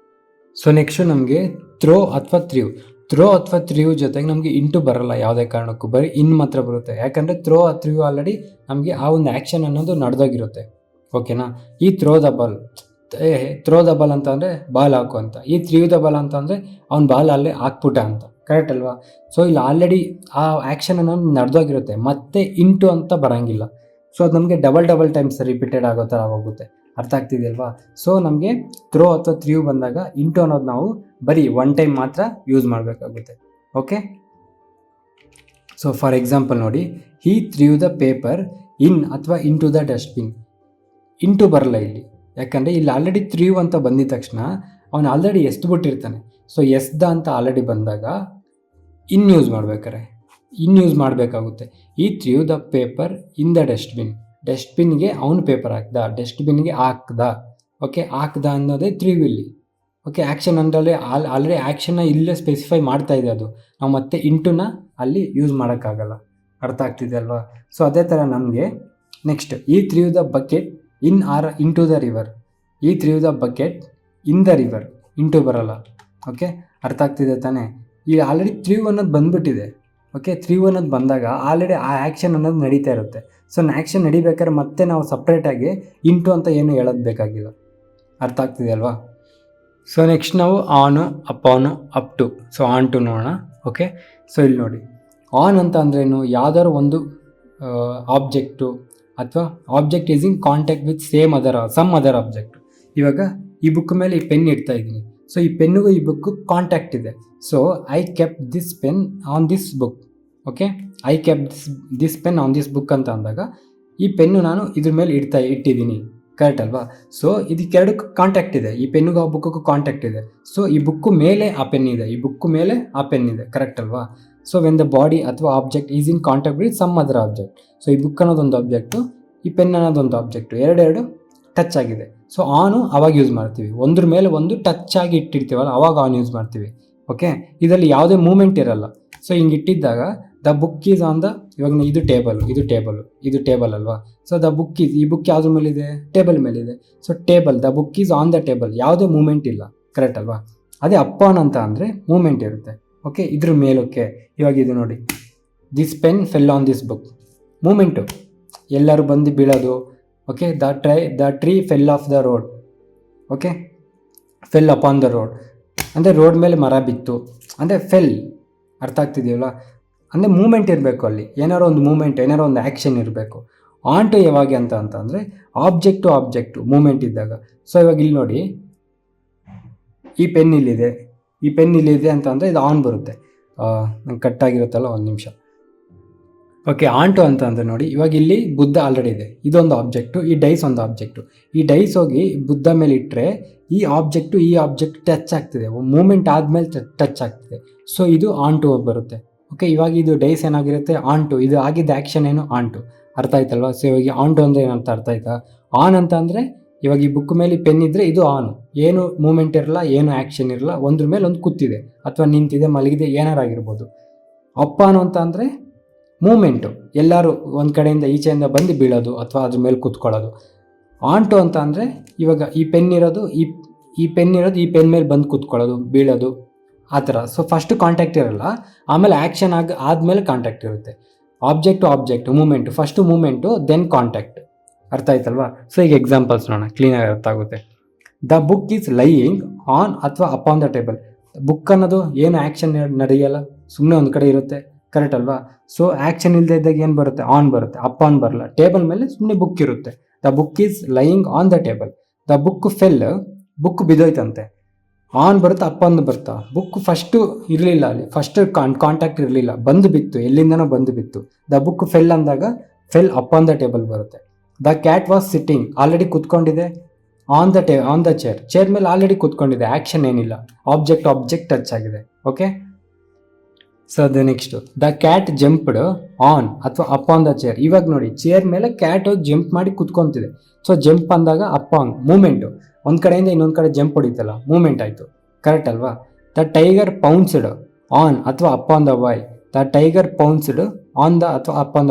ಸೊ ನೆಕ್ಸ್ಟು ನಮಗೆ ಥ್ರೋ ಅಥವಾ ತ್ರೀವ್ ಜೊತೆಗೆ ನಮಗೆ ಇಂಟು ಬರಲ್ಲ ಯಾವುದೇ ಕಾರಣಕ್ಕೂ, ಬರೀ ಇನ್ ಮಾತ್ರ ಬರುತ್ತೆ. ಯಾಕಂದರೆ ಥ್ರೋ ತ್ರೀವ್ ಆಲ್ರೆಡಿ ನಮಗೆ ಆ ಒಂದು ಆ್ಯಕ್ಷನ್ ಅನ್ನೋದು ನಡೆದೋಗಿರುತ್ತೆ. ಓಕೆನಾ? ಈ ಥ್ರೋ ದ ಬಾಲ್ ಅಂತ ಅಂದರೆ ಬಾಲ್ ಹಾಕು ಅಂತ, ಈ ತ್ರೀವ್ ದ ಬಾಲ್ ಅಂತ ಅಂದರೆ ಅವ್ನು ಬಾಲ್ ಅಲ್ಲೇ ಹಾಕ್ಬಿಟ್ಟ ಅಂತ. ಕರೆಕ್ಟ್ ಅಲ್ವಾ? ಸೊ ಇಲ್ಲಿ ಆಲ್ರೆಡಿ ಆ ಆ್ಯಕ್ಷನ್ ಅನ್ನೋದು ನಡೆದೋಗಿರುತ್ತೆ, ಮತ್ತೆ ಇಂಟು ಅಂತ ಬರೋಂಗಿಲ್ಲ. ಸೊ ಅದು ನಮಗೆ ಡಬಲ್ ಟೈಮ್ಸ್ ರಿಪೀಟೆಡ್ ಆಗೋ ಥರ ಹೋಗುತ್ತೆ. ಅರ್ಥ ಆಗ್ತಿದೆಯಲ್ವಾ? ಸೊ ನಮಗೆ ಥ್ರೋ ಅಥವಾ ತ್ರೀವ್ ಬಂದಾಗ ಇಂಟು ಅನ್ನೋದು ನಾವು ಬರೀ ಒನ್ ಟೈಮ್ ಮಾತ್ರ ಯೂಸ್ ಮಾಡಬೇಕಾಗುತ್ತೆ. ಓಕೆ, ಸೊ ಫಾರ್ ಎಕ್ಸಾಂಪಲ್ ನೋಡಿ, he threw the paper in ಅಥವಾ into the dustbin. Into ಬರಲ್ಲ ಇಲ್ಲಿ, ಯಾಕಂದರೆ ಇಲ್ಲಿ ಆಲ್ರೆಡಿ ತ್ರೀವ್ ಅಂತ ಬಂದಿದ ತಕ್ಷಣ ಅವನು ಆಲ್ರೆಡಿ ಎಸ್ದುಬಿಟ್ಟಿರ್ತಾನೆ. ಸೊ ಎಸ್ದ ಅಂತ ಆಲ್ರೆಡಿ ಬಂದಾಗ ಇನ್ ಯೂಸ್ ಮಾಡಬೇಕಾಗುತ್ತೆ. ಈ threw the paper in the ಡಸ್ಟ್ಬಿನ್ಗೆ ಅವನು ಪೇಪರ್ ಡಸ್ಟ್ಬಿನ್ಗೆ ಹಾಕ್ದ. ಓಕೆ, ಹಾಕ್ದ ಅನ್ನೋದೇ ತ್ರೀವ್ ಇಲ್ಲಿ. ಓಕೆ, ಆ್ಯಕ್ಷನ್ ಅಂದರೆ ಆಲ್ರೆಡಿ ಆ್ಯಕ್ಷನ್ನ ಇಲ್ಲೇ ಸ್ಪೆಸಿಫೈ ಮಾಡ್ತಾ ಇದೆ ಅದು, ನಾವು ಮತ್ತೆ ಇಂಟುನ ಅಲ್ಲಿ ಯೂಸ್ ಮಾಡೋಕ್ಕಾಗಲ್ಲ. ಅರ್ಥ ಆಗ್ತಿದೆ ಅಲ್ವಾ? ಸೊ ಅದೇ ಥರ ನಮಗೆ next, he threw the bucket in or into the river. He threw the bucket in the river, into ಬರಲ್ಲ. ಓಕೆ, ಅರ್ಥ ಆಗ್ತಿದೆ ತಾನೇ? ಈಗ ಆಲ್ರೆಡಿ ತ್ರೀವ್ ಅನ್ನೋದು ಬಂದುಬಿಟ್ಟಿದೆ. ಓಕೆ, ತ್ರೀವ್ ಅನ್ನೋದು ಬಂದಾಗ ಆಲ್ರೆಡಿ ಆ ಆ್ಯಕ್ಷನ್ ಅನ್ನೋದು ನಡೀತಾ ಇರುತ್ತೆ. ಸೊ ಆ್ಯಕ್ಷನ್ ನಡಿಬೇಕಾದ್ರೆ ಮತ್ತೆ ನಾವು ಸಪ್ರೇಟಾಗಿ ಇಂಟು ಅಂತ ಏನು ಹೇಳೋದು ಬೇಕಾಗಿಲ್ಲ. ಅರ್ಥ ಆಗ್ತಿದೆ ಅಲ್ವಾ? ಸೊ ನೆಕ್ಸ್ಟ್ ನಾವು on, upon, up to. So onto ನೋಡೋಣ. ಓಕೆ, ಸೊ ಇಲ್ಲಿ ನೋಡಿ, ಆನ್ ಅಂತ ಅಂದ್ರೇನು? ಯಾವ್ದಾದ್ರು ಒಂದು ಆಬ್ಜೆಕ್ಟು ಅಥವಾ object is in contact with some other object. ಇವಾಗ ಈ ಬುಕ್ ಮೇಲೆ ಈ ಪೆನ್ ಇಡ್ತಾ ಇದ್ದೀನಿ. ಸೊ ಈ ಪೆನ್ನಿಗೂ ಈ ಬುಕ್ಕು ಕಾಂಟ್ಯಾಕ್ಟ್ ಇದೆ. So I kept this pen on this book. Okay, I kept this pen on this book ಅಂತ ಅಂದಾಗ ಈ ಪೆನ್ನು ನಾನು ಇದ್ರ ಮೇಲೆ ಇಟ್ಟಿದ್ದೀನಿ. ಕರೆಕ್ಟ್ ಅಲ್ವಾ? ಸೊ ಇದಕ್ಕೆರಡಕ್ಕೂ ಕಾಂಟ್ಯಾಕ್ಟ್ ಇದೆ, ಈ ಪೆನ್ನಿಗೂ ಆ ಬುಕ್ಕಿಗೂ ಕಾಂಟ್ಯಾಕ್ಟ್ ಇದೆ. ಸೊ ಈ ಬುಕ್ಕು ಮೇಲೆ ಆ ಪೆನ್ ಇದೆ, ಈ ಬುಕ್ಕು ಮೇಲೆ ಆ ಪೆನ್ ಇದೆ. ಕರೆಕ್ಟ್ ಅಲ್ವಾ? ಸೊ ವೆನ್ ದ ಬಾಡಿ ಅಥವಾ object is in contact with some other object. So ಈ ಬುಕ್ ಅನ್ನೋದೊಂದು ಆಬ್ಜೆಕ್ಟು, ಈ ಪೆನ್ ಅನ್ನೋದೊಂದು ಆಬ್ಜೆಕ್ಟು, ಎರಡೆರಡು ಟಚ್ ಆಗಿದೆ. ಸೊ ಆನು ಅವಾಗ ಯೂಸ್ ಮಾಡ್ತೀವಿ, ಒಂದ್ರ ಮೇಲೆ ಒಂದು ಟಚ್ ಆಗಿ ಇಟ್ಟಿರ್ತೀವಲ್ಲ ಅವಾಗ ಆನ್ ಯೂಸ್ ಮಾಡ್ತೀವಿ. ಓಕೆ, ಇದರಲ್ಲಿ ಯಾವುದೇ ಮೂಮೆಂಟ್ ಇರಲ್ಲ. ಸೊ ಹಿಂಗೆ ಇಟ್ಟಿದ್ದಾಗ the book is on the, ಇವಾಗ ಇದು ಟೇಬಲ್ ಅಲ್ವಾ? ಸೊ ದ ಬುಕ್ ಈಸ್, ಈ ಬುಕ್ ಯಾವ್ದ್ರ ಮೇಲಿದೆ? ಟೇಬಲ್ ಮೇಲಿದೆ. So the book is on the table, ಯಾವುದೇ ಮೂಮೆಂಟ್ ಇಲ್ಲ. ಕರೆಕ್ಟ್ ಅಲ್ವಾ? ಅದೇ ಅಪಾನ್ ಅಂತ ಅಂದರೆ ಮೂಮೆಂಟ್ ಇರುತ್ತೆ. ಓಕೆ, ಇದ್ರ ಮೇಲಕ್ಕೆ ಇವಾಗ ಇದು ನೋಡಿ, this pen fell on this book, movement, ಎಲ್ಲರೂ ಬಂದು ಬೀಳೋದು. Okay, the tree fell off the road. Okay, fell upon the road ಅಂದರೆ ರೋಡ್ ಮೇಲೆ ಮರ ಬಿತ್ತು ಅಂದರೆ ಫೆಲ್. ಅರ್ಥ ಆಗ್ತಿದೆಯಲ್ಲ? ಅಂದರೆ ಮೂಮೆಂಟ್ ಇರಬೇಕು ಅಲ್ಲಿ, ಏನಾರೋ ಒಂದು ಮೂಮೆಂಟ್, ಏನಾರೋ ಒಂದು ಆ್ಯಕ್ಷನ್ ಇರಬೇಕು. ಆನ್ ಟು ಯಾವಾಗ ಅಂತಂದರೆ ಆಬ್ಜೆಕ್ಟು ಮೂಮೆಂಟ್ ಇದ್ದಾಗ. ಸೊ ಇವಾಗ ಇಲ್ಲಿ ನೋಡಿ, ಈ ಪೆನ್ ಇಲ್ಲಿದೆ ಅಂತ ಅಂದರೆ ಇದು ಆನ್ ಬರುತ್ತೆ. ನಂಗೆ ಕಟ್ಟಾಗಿರುತ್ತಲ್ಲ, ಒಂದು ನಿಮಿಷ. ಓಕೆ, ಆಂಟು ಅಂತ ಅಂದರೆ ನೋಡಿ, ಇವಾಗ ಇಲ್ಲಿ ಬುದ್ಧ ಆಲ್ರೆಡಿ ಇದೆ, ಇದೊಂದು ಆಬ್ಜೆಕ್ಟು, ಈ ಡೈಸ್ ಒಂದು ಆಬ್ಜೆಕ್ಟು. ಈ ಡೈಸ್ ಹೋಗಿ ಬುದ್ಧ ಮೇಲೆ ಇಟ್ಟರೆ ಈ ಆಬ್ಜೆಕ್ಟ್ ಟಚ್ ಆಗ್ತಿದೆ, ಮೂಮೆಂಟ್ ಆದಮೇಲೆ ಟಚ್ ಆಗ್ತಿದೆ. ಸೊ ಇದು ಆಂಟು ಬರುತ್ತೆ. ಓಕೆ, ಇವಾಗ ಇದು ಡೈಸ್ ಏನಾಗಿರುತ್ತೆ, ಆಂಟು. ಇದು ಆಗಿದ್ದ ಆ್ಯಕ್ಷನ್ ಏನು, ಆಂಟು. ಅರ್ಥ ಆಯ್ತಲ್ವಾ? ಸೊ ಇವಾಗ ಆಂಟು ಅಂದರೆ ಏನಂತ ಅರ್ಥ ಆಯ್ತಾ? ಆನ್ ಅಂತ ಅಂದರೆ ಇವಾಗ ಈ ಬುಕ್ ಮೇಲೆ ಪೆನ್ ಇದ್ದರೆ ಇದು ಆನು, ಏನು ಮೂಮೆಂಟ್ ಇರಲ್ಲ, ಏನು ಆ್ಯಕ್ಷನ್ ಇರಲ್ಲ, ಒಂದ್ರ ಮೇಲೆ ಒಂದು ಕೂತಿದೆ ಅಥವಾ ನಿಂತಿದೆ, ಮಲಗಿದೆ, ಏನಾರಾಗಿರ್ಬೋದು. ಅಪ್ಪಾನು ಅಂತ ಅಂದರೆ ಮೂಮೆಂಟು, ಎಲ್ಲರೂ ಒಂದು ಕಡೆಯಿಂದ ಈಚೆಯಿಂದ ಬಂದು ಬೀಳೋದು ಅಥವಾ ಅದ್ರ ಮೇಲೆ ಕೂತ್ಕೊಳ್ಳೋದು. ಆಂಟು ಅಂತ ಅಂದರೆ ಇವಾಗ ಈ ಪೆನ್ ಇರೋದು ಈ ಪೆನ್ ಮೇಲೆ ಬಂದು ಕೂತ್ಕೊಳ್ಳೋದು, ಬೀಳೋದು, ಆ ಥರ. ಸೊ ಫಸ್ಟು ಕಾಂಟ್ಯಾಕ್ಟ್ ಇರಲ್ಲ, ಆಮೇಲೆ ಆ್ಯಕ್ಷನ್ ಆದಮೇಲೆ ಕಾಂಟ್ಯಾಕ್ಟ್ ಇರುತ್ತೆ. Object movement, first movement then contact. ಅರ್ಥ ಆಯ್ತಲ್ವಾ? ಸೊ ಈಗ ಎಕ್ಸಾಂಪಲ್ಸ್ ನೋಡೋಣ, ಕ್ಲೀನಾಗಿ ಅರ್ಥ ಆಗುತ್ತೆ. The book is lying on ಅಥವಾ ಅಪಾನ್ ದ ಟೇಬಲ್. ಬುಕ್ ಅನ್ನೋದು ಏನು ಆ್ಯಕ್ಷನ್ ನಡೆಯಲ್ಲ, ಸುಮ್ಮನೆ ಒಂದು ಕಡೆ ಇರುತ್ತೆ, ಕರೆಕ್ಟ್ ಅಲ್ವಾ? ಸೊ ಆ್ಯಕ್ಷನ್ ಇಲ್ಲದೆ ಇದ್ದಾಗ ಏನು ಬರುತ್ತೆ, ಆನ್ ಬರುತ್ತೆ, ಅಪಾನ್ ಬರಲ್ಲ. ಟೇಬಲ್ ಮೇಲೆ ಸುಮ್ಮನೆ ಬುಕ್ ಇರುತ್ತೆ. The book is lying on the table. The book fell, book ಬಿದ್ದೋಯ್ತಂತೆ. ಆನ್ ಬರುತ್ತೆ, ಅಪಾನ್ ಬರುತ್ತಾ? ಬುಕ್ ಫಸ್ಟು ಇರಲಿಲ್ಲ, ಅಲ್ಲಿ ಫಸ್ಟ್ ಕಾಂಟ್ಯಾಕ್ಟ್ ಇರಲಿಲ್ಲ, ಬಂದು ಬಿತ್ತು, ಎಲ್ಲಿಂದನೋ ಬಂದು ಬಿತ್ತು. ದ ಬುಕ್ ಫೆಲ್ ಅಂದಾಗ ಫೆಲ್ ಅಪಾನ್ ದ ಟೇಬಲ್ ಬರುತ್ತೆ. The cat was sitting, already ಕುತ್ಕೊಂಡಿದೆ, ಆನ್ ದ ಚೇರ್ ಮೇಲೆ ಆಲ್ರೆಡಿ ಕುತ್ಕೊಂಡಿದೆ, ಆ್ಯಕ್ಷನ್ ಏನಿಲ್ಲ, ಆಬ್ಜೆಕ್ಟ್ ಟಚ್ ಆಗಿದೆ. Okay, so the next, the cat jumped on ಅಥವಾ ಅಪಾನ್ ದ ಚೇರ್. ಇವಾಗ ನೋಡಿ, ಚೇರ್ ಮೇಲೆ ಕ್ಯಾಟ್ ಹೋಗಿ ಜಂಪ್ ಮಾಡಿ ಕುತ್ಕೊಂತಿದೆ. ಸೊ ಜಂಪ್ ಅಂದಾಗ ಅಪಾನ್, ಮೂಮೆಂಟು, ಒಂದು ಕಡೆಯಿಂದ ಇನ್ನೊಂದು ಕಡೆ ಜಂಪ್ ಹೊಡಿತಲ್ಲ, ಮೂಮೆಂಟ್ ಆಯಿತು, ಕರೆಕ್ಟ್ ಅಲ್ವಾ? ದ ಟೈಗರ್ ಪೌನ್ಸ್ಡ್ ಆನ್ ಅಥವಾ upon the boy. The tiger pounced on the ಅಥವಾ upon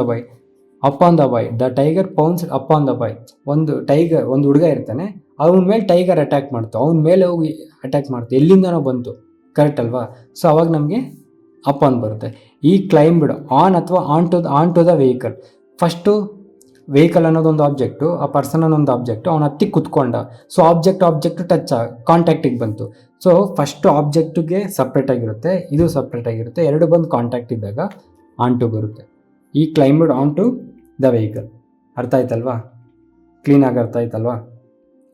the boy. The tiger pounced upon the boy. ಒಂದು ಹುಡುಗ ಇರ್ತಾನೆ, ಅವನ ಮೇಲೆ ಟೈಗರ್ ಅಟ್ಯಾಕ್ ಮಾಡ್ತು, ಅವನ ಮೇಲೆ ಹೋಗಿ ಅಟ್ಯಾಕ್ ಮಾಡ್ತು, ಎಲ್ಲಿಂದನೋ ಬಂತು, ಕರೆಕ್ಟ್ ಅಲ್ವಾ? ಸೊ ಅವಾಗ ನಮಗೆ ಅಪಾನ್ ಬರುತ್ತೆ. ಈ ಕ್ಲೈಂಬ್ಡ್ ಆನ್ ಅಥವಾ onto the vehicle. First vehicle ಅನ್ನೋದೊಂದು ಆಬ್ಜೆಕ್ಟು, ಆ ಪರ್ಸನ್ ಅನ್ನೋದು ಆಬ್ಜೆಕ್ಟು, ಅವನ ಹತ್ತಿ ಕುತ್ಕೊಂಡ. ಸೊ ಆಬ್ಜೆಕ್ಟ್ ಟಚ್ ಕಾಂಟ್ಯಾಕ್ಟಿಗೆ ಬಂತು. ಸೊ ಫಸ್ಟು ಆಬ್ಜೆಕ್ಟಿಗೆ ಸಪ್ರೇಟಾಗಿರುತ್ತೆ, ಇದು ಸಪ್ರೇಟಾಗಿರುತ್ತೆ, ಎರಡು ಬಂದು ಕಾಂಟ್ಯಾಕ್ಟ್ ಇದ್ದಾಗ ಆನ್ ಟು ಬರುತ್ತೆ. He climbed onto the vehicle. ಅರ್ಥ ಆಯ್ತಲ್ವಾ? ಕ್ಲೀನಾಗಿ ಅರ್ಥ ಆಯ್ತಲ್ವಾ?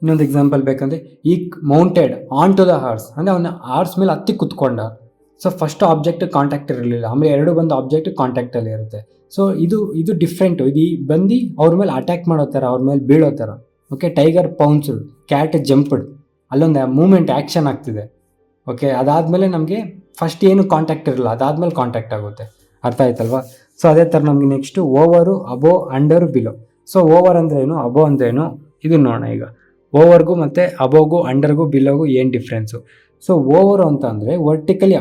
ಇನ್ನೊಂದು ಎಕ್ಸಾಂಪಲ್ ಬೇಕಂದರೆ, he mounted onto the horse, ಅಂದರೆ ಅವನ ಹಾರ್ಸ್ ಮೇಲೆ ಹತ್ತಿ ಕುತ್ಕೊಂಡ. ಸೊ ಫಸ್ಟ್ ಆಬ್ಜೆಕ್ಟ್ ಕಾಂಟ್ಯಾಕ್ಟ್ ಇರಲಿಲ್ಲ, ಆಮೇಲೆ ಎರಡು ಬಂದು ಆಬ್ಜೆಕ್ಟ್ ಕಾಂಟ್ಯಾಕ್ಟಲ್ಲಿ ಇರುತ್ತೆ. ಸೊ ಇದು ಡಿಫ್ರೆಂಟು, ಇದು ಬಂದು ಅವ್ರ ಮೇಲೆ ಅಟ್ಯಾಕ್ ಮಾಡೋ ಥರ, ಅವ್ರ ಮೇಲೆ ಬೀಳೋ ಥರ. ಓಕೆ, ಟೈಗರ್ ಪೌನ್ಸ್ಡ್, ಕ್ಯಾಟ್ ಜಂಪ್ಡ್, ಅಲ್ಲೊಂದು ಮೂಮೆಂಟ್ ಆ್ಯಕ್ಷನ್ ಆಗ್ತಿದೆ. ಓಕೆ, ಅದಾದಮೇಲೆ ನಮಗೆ ಫಸ್ಟ್ ಏನು ಕಾಂಟ್ಯಾಕ್ಟ್ ಇರಲ್ಲ, ಅದಾದಮೇಲೆ ಕಾಂಟ್ಯಾಕ್ಟ್ ಆಗುತ್ತೆ. ಅರ್ಥ ಆಯ್ತಲ್ವಾ? ಸೊ ಅದೇ ಥರ ನಮಗೆ ನೆಕ್ಸ್ಟು ಓವರು, ಅಬೋ, ಅಂಡರು, ಬಿಲೋ. ಸೊ ಓವರ್ ಅಂದ್ರೇನು, ಅಬೋ ಅಂದ್ರೇನು, ಇದು ನೋಡೋಣ ಈಗ. ಓವರ್ಗೂ ಮತ್ತು ಅಬೋಗೂ, ಅಂಡರ್ಗೂ, ಬಿಲೋಗೂ ಏನು ಡಿಫ್ರೆನ್ಸು? ಸೊ ಓವರ್ ಅಂತ ಅಂದರೆ ವರ್ಟಿಕಲಿ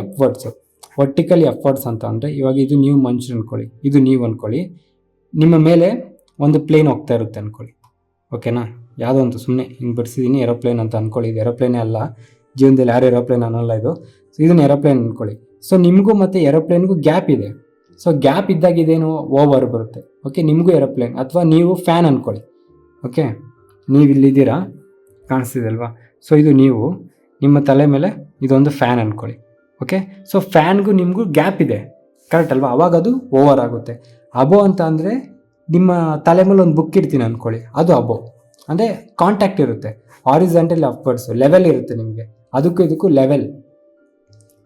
ಅಪ್ವರ್ಡ್ಸ್ ಅಂತ ಅಂದರೆ, ಇವಾಗ ಇದು ನೀವು ಮನುಷ್ಯರು ಅಂದ್ಕೊಳ್ಳಿ, ಇದು ನೀವು ಅಂದ್ಕೊಳ್ಳಿ, ನಿಮ್ಮ ಮೇಲೆ ಒಂದು ಪ್ಲೇನ್ ಹೋಗ್ತಾ ಇರುತ್ತೆ ಅಂದ್ಕೊಳ್ಳಿ. ಓಕೆನಾ? ಯಾವುದೋ ಒಂದು ಸುಮ್ಮನೆ ಹಿಂಗೆ ಬಿಡಿಸಿದ್ದೀನಿ, ಏರೋಪ್ಲೇನ್ ಅಂತ ಅಂದ್ಕೊಳ್ಳಿ. ಇದು ಏರೋಪ್ಲೇನೇ ಅಲ್ಲ, ಜೀವನದಲ್ಲಿ ಯಾರು ಏರೋಪ್ಲೇನ್ ಅನ್ನೋಲ್ಲ ಇದು. ಸೊ ಇದನ್ನು ಏರೋಪ್ಲೇನ್ ಅಂದ್ಕೊಳ್ಳಿ. ಸೊ ನಿಮಗೂ ಮತ್ತು ಏರೋಪ್ಲೇನ್ಗೂ ಗ್ಯಾಪ್ ಇದೆ. ಸೊ ಗ್ಯಾಪ್ ಇದ್ದಾಗ ಇದೇನು, ಓವರ್ ಬರುತ್ತೆ. ಓಕೆ, ನಿಮಗೂ ಏರೋಪ್ಲೇನ್ ಅಥವಾ ನೀವು ಫ್ಯಾನ್ ಅಂದ್ಕೊಳ್ಳಿ. ಓಕೆ, ನೀವು ಇಲ್ಲಿದ್ದೀರಾ, ಕಾಣಿಸ್ತಿದೆ ಅಲ್ವಾ? ಸೊ ಇದು ನೀವು, ನಿಮ್ಮ ತಲೆ ಮೇಲೆ ಇದೊಂದು ಫ್ಯಾನ್ ಅಂದ್ಕೊಳ್ಳಿ. ಓಕೆ, ಸೊ ಫ್ಯಾನ್ಗೂ ನಿಮಗೂ ಗ್ಯಾಪ್ ಇದೆ, ಕರೆಕ್ಟ್ ಅಲ್ವಾ? ಅವಾಗ ಅದು ಓವರ್ ಆಗುತ್ತೆ. ಅಬೋ ಅಂತ ಅಂದರೆ ನಿಮ್ಮ ತಲೆ ಮೇಲೆ ಒಂದು ಬುಕ್ ಇಡ್ತೀನಿ ಅಂದ್ಕೊಳ್ಳಿ, ಅದು ಅಬೋ. ಅಂದರೆ ಕಾಂಟ್ಯಾಕ್ಟ್ ಇರುತ್ತೆ, ಹಾರಿಜಾಂಟಲ್ ಅಪ್ವರ್ಡ್ಸು, ಲೆವೆಲ್ ಇರುತ್ತೆ ನಿಮಗೆ, ಇದಕ್ಕೂ ಲೆವೆಲ್.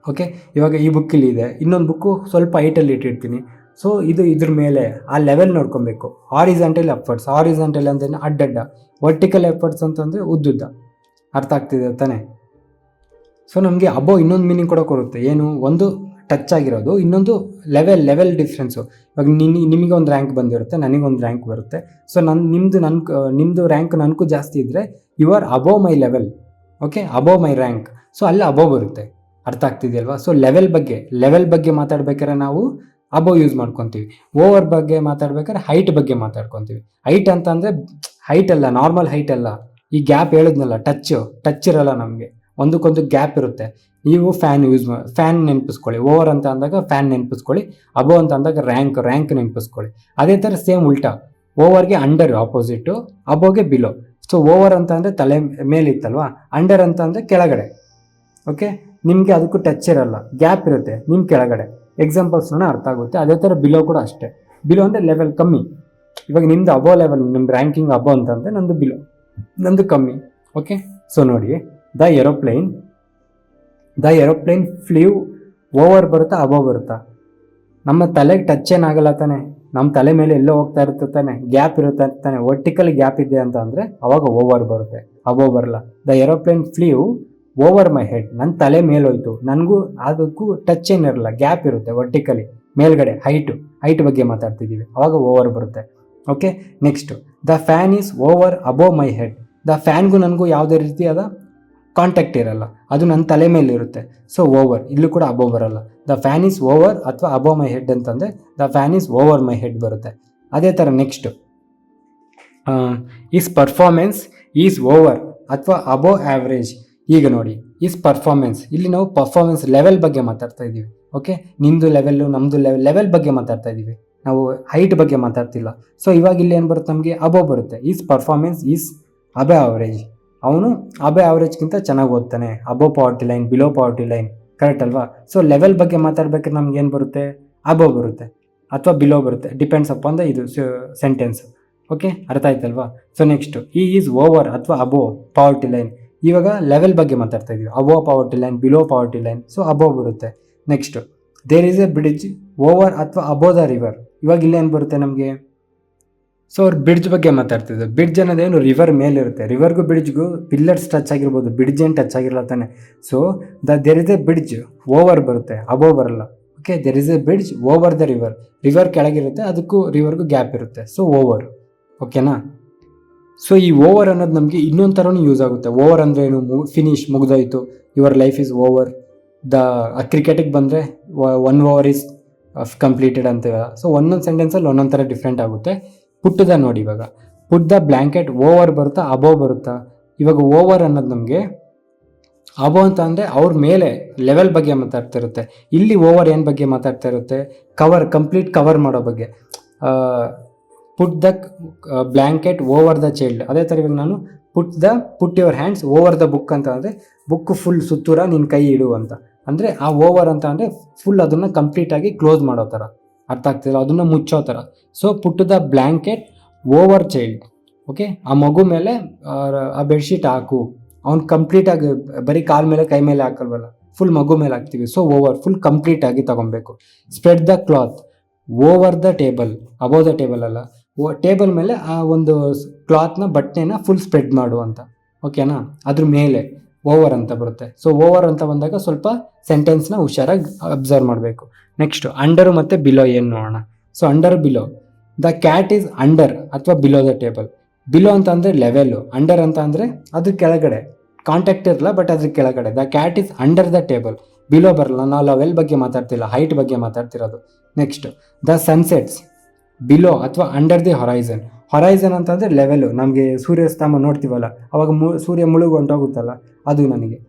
ಓಕೆ, ಇವಾಗ ಈ ಬುಕ್ಕಲ್ಲಿ ಇದೆ, ಇನ್ನೊಂದು ಬುಕ್ಕು ಸ್ವಲ್ಪ ಹೈಟಲ್ಲಿ ಇಟ್ಟಿರ್ತೀನಿ. ಸೊ ಇದ್ರ ಮೇಲೆ ಆ ಲೆವೆಲ್ ನೋಡ್ಕೊಬೇಕು. ಹಾರಿಜಾಂಟಲ್ ಅಪ್ವರ್ಡ್ಸ್, ಹಾರಿಜಾಂಟಲ್ ಅಂದರೆ ಅಡ್ಡಡ್ಡ, ವರ್ಟಿಕಲ್ ಅಪ್ವರ್ಡ್ಸ್ ಅಂತಂದರೆ ಉದ್ದುದ್ದ. ಅರ್ಥ ಆಗ್ತಿದೆ ತಾನೆ? ಸೊ ನಮಗೆ ಅಬೋ ಇನ್ನೊಂದು ಮೀನಿಂಗ್ ಕೂಡ ಕೊಡುತ್ತೆ, ಏನು, ಒಂದು ಟಚ್ ಆಗಿರೋದು, ಇನ್ನೊಂದು ಲೆವೆಲ್ ಡಿಫ್ರೆನ್ಸು. ಇವಾಗ ನಿಮಗೆ ಒಂದು ರ್ಯಾಂಕ್ ಬಂದಿರುತ್ತೆ, ನನಗೊಂದು ರ್ಯಾಂಕ್ ಬರುತ್ತೆ. ಸೊ ನಿಮ್ಮದು ರ್ಯಾಂಕ್ ನನಗೂ ಜಾಸ್ತಿ ಇದ್ದರೆ you are above my level. Okay, above my rank. So ಅಲ್ಲಿ ಅಬೋ ಬರುತ್ತೆ. ಅರ್ಥ ಆಗ್ತಿದೆಯಲ್ವಾ? ಸೊ ಲೆವೆಲ್ ಬಗ್ಗೆ ಮಾತಾಡ್ಬೇಕಾದ್ರೆ ನಾವು ಅಬೋ ಯೂಸ್ ಮಾಡ್ಕೊತೀವಿ. ಓವರ್ ಬಗ್ಗೆ ಮಾತಾಡ್ಬೇಕಾದ್ರೆ ಹೈಟ್ ಬಗ್ಗೆ ಮಾತಾಡ್ಕೊತೀವಿ. ಹೈಟ್ ಅಂತ ಅಂದರೆ ಹೈಟ್ ಅಲ್ಲ, ನಾರ್ಮಲ್ ಹೈಟ್ ಅಲ್ಲ. ಈ ಗ್ಯಾಪ್ ಹೇಳಿದ್ನಲ್ಲ, ಟಚ್ ಇರಲ್ಲ ನಮಗೆ, ಒಂದಕ್ಕೊಂದು ಗ್ಯಾಪ್ ಇರುತ್ತೆ. ನೀವು ಫ್ಯಾನ್ ನೆನಪಿಸ್ಕೊಳ್ಳಿ. ಓವರ್ ಅಂತ ಅಂದಾಗ ಫ್ಯಾನ್ ನೆನಪಿಸ್ಕೊಳ್ಳಿ. ಅಬೋ ಅಂತ ಅಂದಾಗ ರ್ಯಾಂಕ್ ನೆನಪಿಸ್ಕೊಳ್ಳಿ. ಅದೇ ಥರ ಸೇಮ್ ಉಲ್ಟಾ, ಓವರ್ಗೆ ಅಂಡರ್ ಆಪೋಸಿಟು, ಅಬೋಗೆ ಬಿಲೋ. ಸೊ ಓವರ್ ಅಂತ ಅಂದರೆ ತಲೆ ಮೇಲಿತ್ತಲ್ವಾ, ಅಂಡರ್ ಅಂತ ಅಂದರೆ ಕೆಳಗಡೆ. ಓಕೆ, ನಿಮಗೆ ಅದಕ್ಕೂ ಟಚ್ ಇರಲ್ಲ, ಗ್ಯಾಪ್ ಇರುತ್ತೆ ನಿಮ್ಮ ಕೆಳಗಡೆ. ಎಕ್ಸಾಂಪಲ್ಸ್ನ ಅರ್ಥ ಆಗುತ್ತೆ. ಅದೇ ಥರ ಬಿಲೋ ಕೂಡ ಅಷ್ಟೇ. ಬಿಲೋ ಅಂದರೆ ಲೆವೆಲ್ ಕಮ್ಮಿ. ಇವಾಗ ನಿಮ್ಮದು ಅಬೋ ಲೆವೆಲ್, ನಿಮ್ಮ ರ್ಯಾಂಕಿಂಗ್ ಅಬೋ ಅಂತಂದರೆ ನಂದು ಬಿಲೋ, ನಂದು ಕಮ್ಮಿ. ಓಕೆ, ಸೊ ನೋಡಿ, ದ ಏರೋಪ್ಲೇನ್ ಫ್ಲೀವ್, ಓವರ್ ಬರುತ್ತಾ ಅಬೋ ಬರುತ್ತಾ? ನಮ್ಮ ತಲೆಗೆ ಟಚ್ ಏನಾಗಲ್ಲ ತಾನೆ, ನಮ್ಮ ತಲೆ ಮೇಲೆ ಎಲ್ಲೋ ಹೋಗ್ತಾ ಇರುತ್ತೆ ತಾನೆ, ಗ್ಯಾಪ್ ಇರುತ್ತೆ ತಾನೆ, ವರ್ಟಿಕಲ್ ಗ್ಯಾಪ್ ಇದೆ ಅಂತ ಅಂದರೆ ಅವಾಗ ಓವರ್ ಬರುತ್ತೆ, ಅಬೋ ಬರಲ್ಲ. The aeroplane flew over my head, ನನ್ನ ತಲೆ ಮೇಲೋಯ್ತು, ನನಗೂ ಅದಕ್ಕೂ ಟಚ್ ಏನಿರಲ್ಲ, ಗ್ಯಾಪ್ ಇರುತ್ತೆ ವರ್ಟಿಕಲಿ ಮೇಲ್ಗಡೆ, ಹೈಟ್ ಬಗ್ಗೆ ಮಾತಾಡ್ತಿದ್ದೀವಿ, ಅವಾಗ ಓವರ್ ಬರುತ್ತೆ. Okay, next the fan is over above my head. The ಫ್ಯಾನ್ಗೂ ನನಗೂ ಯಾವುದೇ ರೀತಿಯಾದ ಕಾಂಟ್ಯಾಕ್ಟ್ ಇರಲ್ಲ, ಅದು ನನ್ನ ತಲೆ ಮೇಲೆ ಇರುತ್ತೆ, ಸೊ ಓವರ್, ಇಲ್ಲೂ ಕೂಡ ಅಬೋವ್ ಬರಲ್ಲ. ದ ಫ್ಯಾನ್ ಈಸ್ ಓವರ್ ಅಥವಾ ಅಬೋವ್ ಮೈ ಹೆಡ್ ಅಂತಂದರೆ the fan is over my head ಬರುತ್ತೆ. ಅದೇ ಥರ next is performance is over ಅಥವಾ ಅಬೋವ್ ಆ್ಯಾವ್ರೇಜ್. ಈಗ ನೋಡಿ, ಈಸ್ ಪರ್ಫಾರ್ಮೆನ್ಸ್, ಇಲ್ಲಿ ನಾವು ಪರ್ಫಾರ್ಮೆನ್ಸ್ ಲೆವೆಲ್ ಬಗ್ಗೆ ಮಾತಾಡ್ತಾ ಇದ್ದೀವಿ. ಓಕೆ, ನಿಮ್ಮದು ಲೆವೆಲ್ಲು ನಮ್ಮದು ಲೆವೆಲ್ ಬಗ್ಗೆ ಮಾತಾಡ್ತಾ ಇದ್ದೀವಿ, ನಾವು ಹೈಟ್ ಬಗ್ಗೆ ಮಾತಾಡ್ತಿಲ್ಲ. ಸೊ ಇವಾಗ ಇಲ್ಲಿ ಏನು ಬರುತ್ತೆ ನಮಗೆ, ಅಬೋವ್ ಬರುತ್ತೆ. ಈಸ್ ಪರ್ಫಾರ್ಮೆನ್ಸ್ ಈಸ್ ಅಬೇ ಆವರೇಜ್, ಅವನು ಅಬೇ ಆವರೇಜ್ಗಿಂತ ಚೆನ್ನಾಗಿ ಓದ್ತಾನೆ, above poverty line, below poverty line, correct ಅಲ್ವಾ? ಸೊ ಲೆವೆಲ್ ಬಗ್ಗೆ ಮಾತಾಡ್ಬೇಕಾದ್ರೆ ನಮ್ಗೆ ಏನು ಬರುತ್ತೆ, ಅಬೋವ್ ಬರುತ್ತೆ ಅಥವಾ ಬಿಲೋ ಬರುತ್ತೆ, ಡಿಪೆಂಡ್ಸ್ ಅಪಾನ್ ದ ಇದು ಸೆಂಟೆನ್ಸ್. ಓಕೆ, ಅರ್ಥ ಆಯ್ತಲ್ವಾ? So next he is over ಅಥವಾ ಅಬೋವ್ ಪಾವರ್ಟಿ ಲೈನ್, ಇವಾಗ ಲೆವೆಲ್ ಬಗ್ಗೆ ಮಾತಾಡ್ತಾ ಇದೀವಿ, above poverty line, below poverty line, so above ಬರುತ್ತೆ. Next there is a bridge over ಅಥವಾ ಅಬೋವ್ ದ ರಿವರ್, ಇವಾಗ ಇಲ್ಲೇನು ಬರುತ್ತೆ ನಮಗೆ, ಸೊ ಅವ್ರು ಬ್ರಿಡ್ಜ್ ಬಗ್ಗೆ ಮಾತಾಡ್ತಿದ್ರು. ಬ್ರಿಡ್ಜ್ ಅನ್ನೋದೇನು ರಿವರ್ ಮೇಲೆ ಇರುತ್ತೆ, ರಿವರ್ಗೂ ಬ್ರಿಡ್ಜ್ಗೂ ಪಿಲ್ಲರ್ಸ್ ಟಚ್ ಆಗಿರ್ಬೋದು, ಬ್ರಿಡ್ಜ್ ಏನು ಟಚ್ ಆಗಿರಲ್ಲ ತಾನೆ. So there is a bridge over ಬರುತ್ತೆ, ಅಬೋವ್ ಬರಲ್ಲ. Okay, there is a bridge over the river, river ಕೆಳಗಿರುತ್ತೆ, ಅದಕ್ಕೂ ರಿವರ್ಗೂ ಗ್ಯಾಪ್ ಇರುತ್ತೆ, ಸೊ ಓವರ್. ಓಕೆನಾ? ಸೊ ಈ ಓವರ್ ಅನ್ನೋದು ನಮಗೆ ಇನ್ನೊಂದು ಥರನೂ ಯೂಸ್ ಆಗುತ್ತೆ. ಓವರ್ ಅಂದರೆ ಏನು, ಫಿನಿಶ್, ಮುಗ್ದೋಯ್ತು, ಯುವರ್ ಲೈಫ್ ಈಸ್ ಓವರ್. ಕ್ರಿಕೆಟಿಗೆ ಬಂದರೆ 1 ಓವರ್ ಈಸ್ ಕಂಪ್ಲೀಟೆಡ್ ಅಂತೀವಲ್ಲ. ಸೊ ಒಂದೊಂದು ಸೆಂಟೆನ್ಸಲ್ಲಿ ಒಂದೊಂದು ಥರ ಡಿಫ್ರೆಂಟ್ ಆಗುತ್ತೆ. ಪುಟ್ಟದ ನೋಡಿ, ಇವಾಗ ಪುಟ್ ದ ಬ್ಲ್ಯಾಂಕೆಟ್ ಓವರ್ ಬರುತ್ತಾ ಅಬೋವ್ ಬರುತ್ತಾ? ಇವಾಗ ಓವರ್ ಅನ್ನೋದು ನಮಗೆ, ಅಬೋವ್ ಅಂತ ಅಂದರೆ ಅವ್ರ ಮೇಲೆ ಲೆವೆಲ್ ಬಗ್ಗೆ ಮಾತಾಡ್ತಾ ಇರುತ್ತೆ. ಇಲ್ಲಿ ಓವರ್ ಏನು ಬಗ್ಗೆ ಮಾತಾಡ್ತಾ ಇರುತ್ತೆ, ಕಂಪ್ಲೀಟ್ ಕವರ್ ಮಾಡೋ ಬಗ್ಗೆ. Put the blanket over the child, ಅದೇ ಥರ ಇವಾಗ ನಾನು put your hands over the book ಅಂತ ಅಂದರೆ ಬುಕ್ ಫುಲ್ ಸುತ್ತೂರ ನಿನ್ನ ಕೈ ಇಡು ಅಂತ ಅಂದರೆ, ಆ ಓವರ್ ಅಂತ ಅಂದರೆ ಫುಲ್ ಅದನ್ನು ಕಂಪ್ಲೀಟಾಗಿ ಕ್ಲೋಸ್ ಮಾಡೋ ಥರ, ಅರ್ಥ ಆಗ್ತಿಲ್ಲ, ಅದನ್ನು ಮುಚ್ಚೋ ಥರ. So put the blanket over child. Okay, ಆ ಮಗು ಮೇಲೆ ಆ ಬೆಡ್ಶೀಟ್ ಹಾಕು, ಅವ್ನು ಕಂಪ್ಲೀಟಾಗಿ ಬರೀ ಕಾಲ ಮೇಲೆ ಕೈ ಮೇಲೆ ಹಾಕಲ್ವಲ್ಲ, ಫುಲ್ ಮಗು ಮೇಲೆ ಹಾಕ್ತೀವಿ. ಸೊ ಓವರ್ ಫುಲ್ ಕಂಪ್ಲೀಟಾಗಿ ತೊಗೊಬೇಕು. Spread the cloth over the table, above the table ಅಲ್ಲ, ಟೇಬಲ್ ಮೇಲೆ ಆ ಒಂದು ಕ್ಲಾತ್ನ, ಬಟ್ಟೆನ ಫುಲ್ ಸ್ಪ್ರೆಡ್ ಮಾಡು ಅಂತ. ಓಕೆನಾ? ಅದ್ರ ಮೇಲೆ ಓವರ್ ಅಂತ ಬರುತ್ತೆ. ಸೊ ಓವರ್ ಅಂತ ಬಂದಾಗ ಸ್ವಲ್ಪ ಸೆಂಟೆನ್ಸ್ನ ಹುಷಾರಾಗಿ ಅಬ್ಸರ್ವ್ ಮಾಡಬೇಕು. ನೆಕ್ಸ್ಟ್ ಅಂಡರ್ ಮತ್ತು ಬಿಲೋ ಏನು ನೋಡೋಣ. So under below, the cat is under ಅಥವಾ ಬಿಲೋ ದ ಟೇಬಲ್. ಬಿಲೋ ಅಂತ ಅಂದರೆ ಲೆವೆಲ್ಲು, ಅಂಡರ್ ಅಂತ ಅಂದರೆ ಅದ್ರ ಕೆಳಗಡೆ, ಕಾಂಟ್ಯಾಕ್ಟ್ ಇರಲ್ಲ ಬಟ್ ಅದ್ರ ಕೆಳಗಡೆ. The cat is under the table, below ಬರಲ್ಲ, ನಾವು ಲೆವೆಲ್ ಬಗ್ಗೆ ಮಾತಾಡ್ತಿಲ್ಲ, ಹೈಟ್ ಬಗ್ಗೆ ಮಾತಾಡ್ತಿರೋದು. ನೆಕ್ಸ್ಟ್ ದ ಸನ್ಸೆಟ್ಸ್ ಬಿಲೋ ಅಥವಾ ಅಂಡರ್ ದಿ ಹೊರೈಸನ್. ಹೊರೈಸನ್ ಅಂತಂದರೆ ಲೆವೆಲು, ನಮಗೆ ಸೂರ್ಯಾಸ್ತಮ ನೋಡ್ತೀವಲ್ಲ, ಅವಾಗ ಸೂರ್ಯ ಮುಳುಗು ಹೊಂಟೋಗುತ್ತಲ್ಲ, ಅದು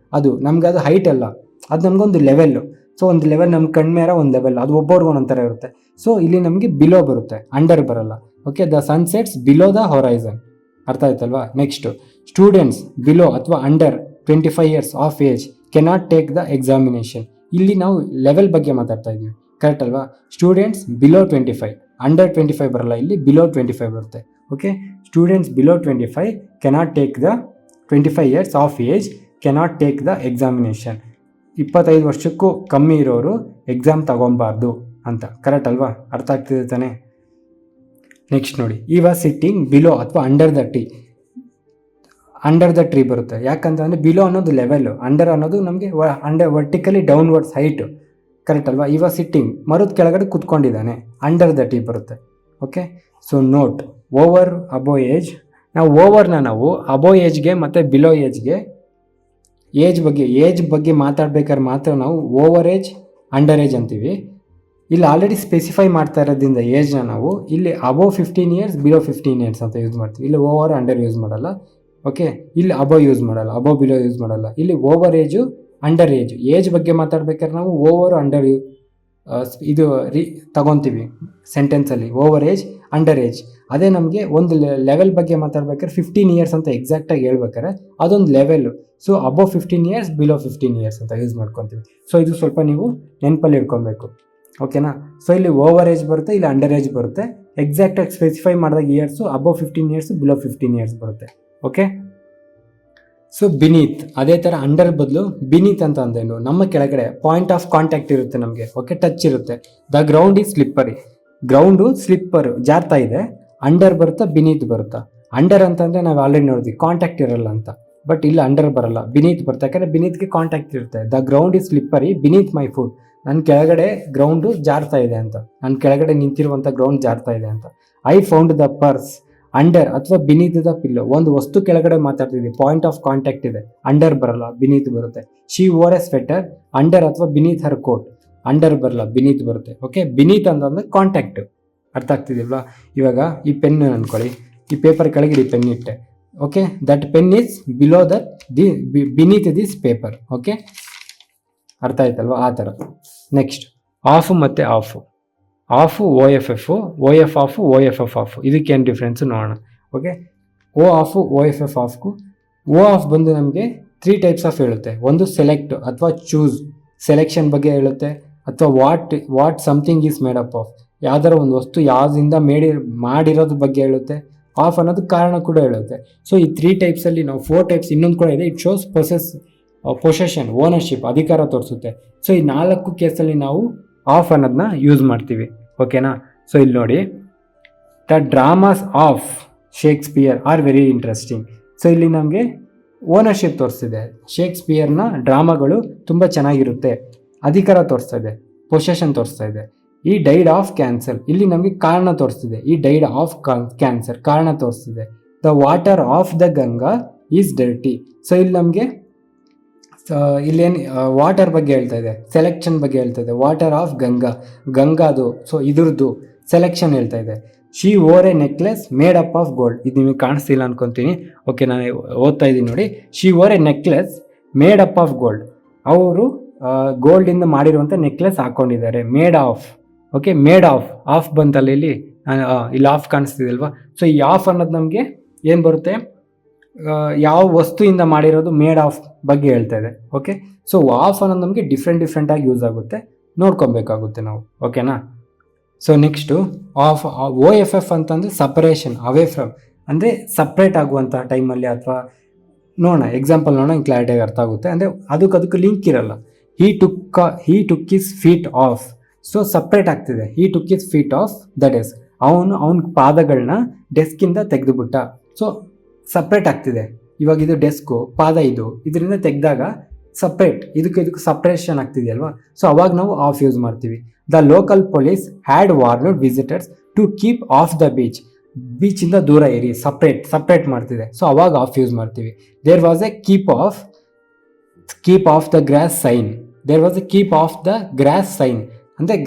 ನಮ್ಗೆ ಅದು ಹೈಟ್ ಅಲ್ಲ, ಅದು ನಮಗೊಂದು ಲೆವೆಲ್ಲು. ಸೊ ಒಂದು ಲೆವೆಲ್ ನಮ್ಮ ಕಣ್ಮೇರ ಒಂದು ಲೆವೆಲ್, ಅದು ಒಬ್ಬೊಬ್ರಿಗೂ ಒಂದೊಂಥರ ಇರುತ್ತೆ. ಸೊ ಇಲ್ಲಿ ನಮಗೆ ಬಿಲೋ ಬರುತ್ತೆ, ಅಂಡರ್ ಬರಲ್ಲ. Okay, the sunsets below the horizon, ಅರ್ಥ ಆಯ್ತಲ್ವಾ? ನೆಕ್ಸ್ಟು ಸ್ಟೂಡೆಂಟ್ಸ್ ಬಿಲೋ ಅಥವಾ under 25 years of age cannot take the examination. ಇಲ್ಲಿ ನಾವು ಲೆವೆಲ್ ಬಗ್ಗೆ ಮಾತಾಡ್ತಾ ಇದ್ದೀವಿ, ಕರೆಕ್ಟ್ ಅಲ್ವಾ? ಸ್ಟೂಡೆಂಟ್ಸ್ ಬಿಲೋ 25, ಅಂಡರ್ 25 ಬರಲ್ಲ, ಇಲ್ಲಿ ಬಿಲೋ 25 ಬರುತ್ತೆ. Okay, students below 25 cannot take the 25 years of age cannot take the examination. 25 ವರ್ಷಕ್ಕೂ ಕಮ್ಮಿ ಇರೋರು ಎಕ್ಸಾಮ್ ತಗೊಬಾರ್ದು ಅಂತ, ಕರೆಕ್ಟ್ ಅಲ್ವಾ? ಅರ್ಥ ಆಗ್ತಿದೆ ತಾನೆ? ನೆಕ್ಸ್ಟ್ ನೋಡಿ, ಈ ವಾಸ್ ಸಿಟ್ಟಿಂಗ್ ಬಿಲೋ ಅಥವಾ ಅಂಡರ್ ದ ಟ್ರೀ ಬರುತ್ತೆ. ಯಾಕಂತಂದರೆ ಬಿಲೋ ಅನ್ನೋದು ಲೆವೆಲು, ಅಂಡರ್ ಅನ್ನೋದು ನಮಗೆ ವರ್ಟಿಕಲಿ ಡೌನ್ವರ್ಡ್ಸ್ ಹೈಟು, ಕರೆಕ್ಟ್ ಅಲ್ವಾ? ಈ ವಾಸ್ ಸಿಟ್ಟಿಂಗ್, ಮರದ ಕೆಳಗಡೆ ಕುತ್ಕೊಂಡಿದ್ದಾನೆ, ಅಂಡರ್ ದ ಟ್ರೀ ಬರುತ್ತೆ. ಓಕೆ, ಸೊ ನೋಟ್ ಓವರ್ ಅಬೋ ಏಜ್. ನಾವು ಓವರ್ನ ನಾವು ಅಬೋ ಏಜ್ಗೆ ಮತ್ತು ಬಿಲೋ ಏಜ್ಗೆ ಏಜ್ ಬಗ್ಗೆ ಮಾತಾಡ್ಬೇಕಾದ್ರೆ ಮಾತ್ರ ನಾವು ಓವರ್ ಏಜ್ ಅಂಡರ್ ಏಜ್ ಅಂತೀವಿ. ಇಲ್ಲಿ ಆಲ್ರೆಡಿ ಸ್ಪೆಸಿಫೈ ಮಾಡ್ತಾ ಇರೋದ್ರಿಂದ ಏಜ್ನ ನಾವು ಇಲ್ಲಿ ಅಬೋವ್ 15 years ಬಿಲೋ 15 years ಅಂತ ಯೂಸ್ ಮಾಡ್ತೀವಿ. ಇಲ್ಲಿ ಓವರ್ ಅಂಡರ್ ಯೂಸ್ ಮಾಡಲ್ಲ. ಓಕೆ, ಇಲ್ಲಿ ಅಬೋವ್ ಯೂಸ್ ಮಾಡಲ್ಲ, ಅಬೋವ್ ಬಿಲೋ ಯೂಸ್ ಮಾಡಲ್ಲ. ಇಲ್ಲಿ ಓವರ್ ಏಜು ಅಂಡರ್ ಏಜ್ ಬಗ್ಗೆ ಮಾತಾಡ್ಬೇಕಾದ್ರೆ ನಾವು ಓವರ್ ಅಂಡರ್ ಇದು ತಗೊತೀವಿ ಸೆಂಟೆನ್ಸಲ್ಲಿ, ಓವರ್ ಏಜ್ ಅಂಡರ್ ಏಜ್. ಅದೇ ನಮಗೆ ಒಂದು ಲೆವೆಲ್ ಬಗ್ಗೆ ಮಾತಾಡ್ಬೇಕಾದ್ರೆ 15 years ಅಂತ ಎಕ್ಸಾಕ್ಟಾಗಿ ಹೇಳ್ಬೇಕಾದ್ರೆ ಅದೊಂದು level. So above 15 years below 15 years ಅಂತ ಯೂಸ್ ಮಾಡ್ಕೊತೀವಿ. ಸೊ ಇದು ಸ್ವಲ್ಪ ನೀವು ನೆನಪಲ್ಲಿ ಇಟ್ಕೊಬೇಕು. ಓಕೆನಾ? ಸೊ ಇಲ್ಲಿ ಓವರ್ ಏಜ್ ಬರುತ್ತೆ, ಇಲ್ಲಿ ಅಂಡರ್ ಏಜ್ ಬರುತ್ತೆ. ಎಕ್ಸಾಕ್ಟಾಗಿ ಸ್ಪೆಸಿಫೈ ಮಾಡಿದಾಗ years above 15 years below 15 years ಬರುತ್ತೆ. ಓಕೆ, ಸೊ ಬಿನೀತ್, ಅದೇ ಥರ ಅಂಡರ್ ಬದಲು ಬಿನೀತ್ ಅಂತ ಅಂದೇನು, ನಮ್ಮ ಕೆಳಗಡೆ ಪಾಯಿಂಟ್ ಆಫ್ ಕಾಂಟ್ಯಾಕ್ಟ್ ಇರುತ್ತೆ ನಮಗೆ, ಓಕೆ, ಟಚ್ ಇರುತ್ತೆ. The ground is slippery, ground slipper ಜಾರ್ತಾ ಇದೆ, ಅಂಡರ್ ಬರುತ್ತಾ ಬಿನೀತ್ ಬರುತ್ತಾ? ಅಂಡರ್ ಅಂತಂದರೆ ನಾವು ಆಲ್ರೆಡಿ ನೋಡಿದ್ವಿ ಕಾಂಟ್ಯಾಕ್ಟ್ ಇರಲ್ಲ ಅಂತ, ಬಟ್ ಇಲ್ಲಿ ಅಂಡರ್ ಬರಲ್ಲ, ಬಿನೀತ್ ಬರುತ್ತೆ, ಯಾಕಂದರೆ ಬಿನೀತ್ಗೆ ಕಾಂಟ್ಯಾಕ್ಟ್ ಇರುತ್ತೆ. The ground is slippery beneath my foot, ನನ್ನ ಕೆಳಗಡೆ ಗ್ರೌಂಡು ಜಾರ್ತಾ ಇದೆ ಅಂತ, ನನ್ನ ಕೆಳಗಡೆ ನಿಂತಿರುವಂಥ ಗ್ರೌಂಡ್ ಜಾರ್ತಾ ಇದೆ ಅಂತ. I found the purse under ಅಥವಾ ಬಿನೀತ್ ದ ಪಿಲ್ಲೋ, ಒಂದು ವಸ್ತು ಕೆಳಗಡೆ ಮಾತಾಡ್ತಿದ್ವಿ, ಪಾಯಿಂಟ್ ಆಫ್ ಕಾಂಟ್ಯಾಕ್ಟ್ ಇದೆ, ಅಂಡರ್ ಬರಲ್ಲ ಬಿನೀತ್ ಬರುತ್ತೆ. ಶಿ ವೋರ್ ಎ ಸ್ವೆಟರ್ ಅಂಡರ್ ಅಥವಾ ಬಿನೀತ್ ಹರ್ ಕೋಟ್, ಅಂಡರ್ ಬರಲ್ಲ ಬಿನೀತ್ ಬರುತ್ತೆ, ಓಕೆ. ಬಿನೀತ್ ಅಂತಂದ್ರೆ ಕಾಂಟ್ಯಾಕ್ಟ್, ಅರ್ಥ ಆಗ್ತಿದಿಲ್ವಾ? ಇವಾಗ ಈ ಪೆನ್ ಅನ್ಕೊಳ್ಳಿ, ಈ ಪೇಪರ್ ಕೆಳಗೆ ಈ ಪೆನ್ ಇಟ್ಟೆ, okay, that pen is below beneath this paper, okay, ಅರ್ಥ ಆಯ್ತಲ್ವಾ? ಆ ಥರ. ನೆಕ್ಸ್ಟ್ ಆಫ್ ಮತ್ತು off O F F off O F F off, ಇದಕ್ಕೇನು ಡಿಫ್ರೆನ್ಸು ನೋಡೋಣ, okay. O of O F F ಆಫ್ಗೂ, ಓ ಆಫ್ ಬಂದು ನಮಗೆ 3 ಟೈಪ್ಸ್ ಆಫ್ ಹೇಳುತ್ತೆ. ಒಂದು ಸೆಲೆಕ್ಟ್ ಅಥವಾ ಚೂಸ್, ಸೆಲೆಕ್ಷನ್ ಬಗ್ಗೆ ಹೇಳುತ್ತೆ, ಅಥವಾ what something is made up of, ಯಾವ್ದಾರ ಒಂದು ವಸ್ತು ಯಾವುದಿಂದ ಮಾಡಿರೋದ್ರ ಬಗ್ಗೆ ಹೇಳುತ್ತೆ. ಆಫ್ ಅನ್ನೋದು ಕಾರಣ ಕೂಡ ಹೇಳುತ್ತೆ. ಸೊ ಈ 3 ಟೈಪ್ಸಲ್ಲಿ ನಾವು 4 ಟೈಪ್ಸ್, ಇನ್ನೊಂದು ಕೂಡ ಇದೆ, ಇಟ್ ಶೋಸ್ ಪೊಸೆಷನ್, ಓನರ್ಶಿಪ್, ಅಧಿಕಾರ ತೋರಿಸುತ್ತೆ. ಸೊ ಈ 4 ಕೇಸಲ್ಲಿ ನಾವು ಆಫ್ ಅನ್ನೋದನ್ನ ಯೂಸ್ ಮಾಡ್ತೀವಿ, ಓಕೆನಾ? ಸೊ ಇಲ್ಲಿ ನೋಡಿ, the dramas of Shakespeare are very interesting. So ಇಲ್ಲಿ ನಮಗೆ ಓನರ್ಶಿಪ್ ತೋರಿಸ್ತಿದೆ, ಶೇಕ್ಸ್ಪಿಯರ್ನ ಡ್ರಾಮಾಗಳು ತುಂಬ ಚೆನ್ನಾಗಿರುತ್ತೆ, ಅಧಿಕಾರ ತೋರಿಸ್ತಾ ಇದೆ, ಪೊಸೆಷನ್ ತೋರಿಸ್ತಾ ಇದೆ. ಈ ಡೈಡ್ ಆಫ್ ಕ್ಯಾನ್ಸರ್, ಇಲ್ಲಿ ನಮಗೆ ಕಾರಣ ತೋರಿಸ್ತಿದೆ, ಈ ಡೈಡ್ ಆಫ್ ಕ್ಯಾನ್ಸರ್ ಕಾರಣ ತೋರಿಸ್ತಿದೆ. The water of the Ganga is dirty. So ಇಲ್ಲಿ ನಮಗೆ ಇಲ್ಲೇನು ವಾಟರ್ ಬಗ್ಗೆ ಹೇಳ್ತಾ ಇದೆ, ಸೆಲೆಕ್ಷನ್ ಬಗ್ಗೆ ಹೇಳ್ತಾ ಇದೆ. ವಾಟರ್ ಆಫ್ ಗಂಗಾದು, ಸೊ ಇದ್ರದ್ದು ಸೆಲೆಕ್ಷನ್ ಹೇಳ್ತಾ ಇದೆ. She wore a necklace made up of gold, ಇದು ನಿಮಗೆ ಕಾಣಿಸ್ತಿಲ್ಲ ಅನ್ಕೊತೀನಿ, ಓಕೆ, ನಾನು ಓದ್ತಾ ಇದ್ದೀನಿ ನೋಡಿ. She wore a necklace made up of gold, ಅವರು ಗೋಲ್ಡಿಂದ ಮಾಡಿರುವಂಥ ನೆಕ್ಲೆಸ್ ಹಾಕ್ಕೊಂಡಿದ್ದಾರೆ. Made of, okay, made of ಬಂತಲ್ಲ ಇಲ್ಲಿ ಆಫ್ ಕಾಣಿಸ್ತಿದೆ ಅಲ್ವಾ? ಸೊ ಈ ಆಫ್ ಅನ್ನೋದು ನಮಗೆ ಏನು ಬರುತ್ತೆ, ಯಾವ ವಸ್ತುವಿಂದ ಮಾಡಿರೋದು ಮೇಡ್ ಆಫ್ ಬಗ್ಗೆ ಹೇಳ್ತಾ ಇದೆ, ಓಕೆ. ಸೊ ಆಫ್ ಅನ್ನೋದು ನಮಗೆ ಡಿಫ್ರೆಂಟಾಗಿ ಯೂಸ್ ಆಗುತ್ತೆ, ನೋಡ್ಕೊಬೇಕಾಗುತ್ತೆ ನಾವು, ಓಕೆನಾ? So next off O F F ಅಂತಂದರೆ ಸಪರೇಷನ್, ಅವೇ ಫ್ರಮ್, ಅಂದರೆ ಸಪ್ರೇಟ್ ಆಗುವಂಥ ಟೈಮಲ್ಲಿ, ಅಥವಾ ನೋಡೋಣ ಎಕ್ಸಾಂಪಲ್ ನೋಡೋಣ, ಕ್ಲಾರಿಟಿಯಾಗಿ ಅರ್ಥ ಆಗುತ್ತೆ. ಅಂದರೆ ಅದಕ್ಕೆ ಲಿಂಕ್ ಇರಲ್ಲ. He took his feet off, so separate ಆಗ್ತಿದೆ. He took his feet off the desk, ಅವನ ಪಾದಗಳನ್ನ ಡೆಸ್ಕಿಂದ ತೆಗೆದುಬಿಟ್ಟ, ಸೊ ಸಪ್ರೇಟ್ ಆಗ್ತಿದೆ. ಇವಾಗ ಇದು ಡೆಸ್ಕು, ಪಾದ ಇದರಿಂದ ತೆಗೆದಾಗ ಸಪ್ರೇಟ್, ಇದಕ್ಕೆ ಸಪ್ರೇಷನ್ ಆಗ್ತಿದೆಯಲ್ವಾ? ಸೊ ಅವಾಗ ನಾವು ಆಫ್ ಯೂಸ್ ಮಾಡ್ತೀವಿ. The local police had warned visitors to keep off the ಬೀಚಿಂದ ದೂರ ಇರಿ, ಸಪ್ರೇಟ್ ಮಾಡ್ತಿದೆ, ಸೊ ಅವಾಗ ಆಫ್ ಯೂಸ್ ಮಾಡ್ತೀವಿ. There was a keep off the grass sign, ಅಂದರೆ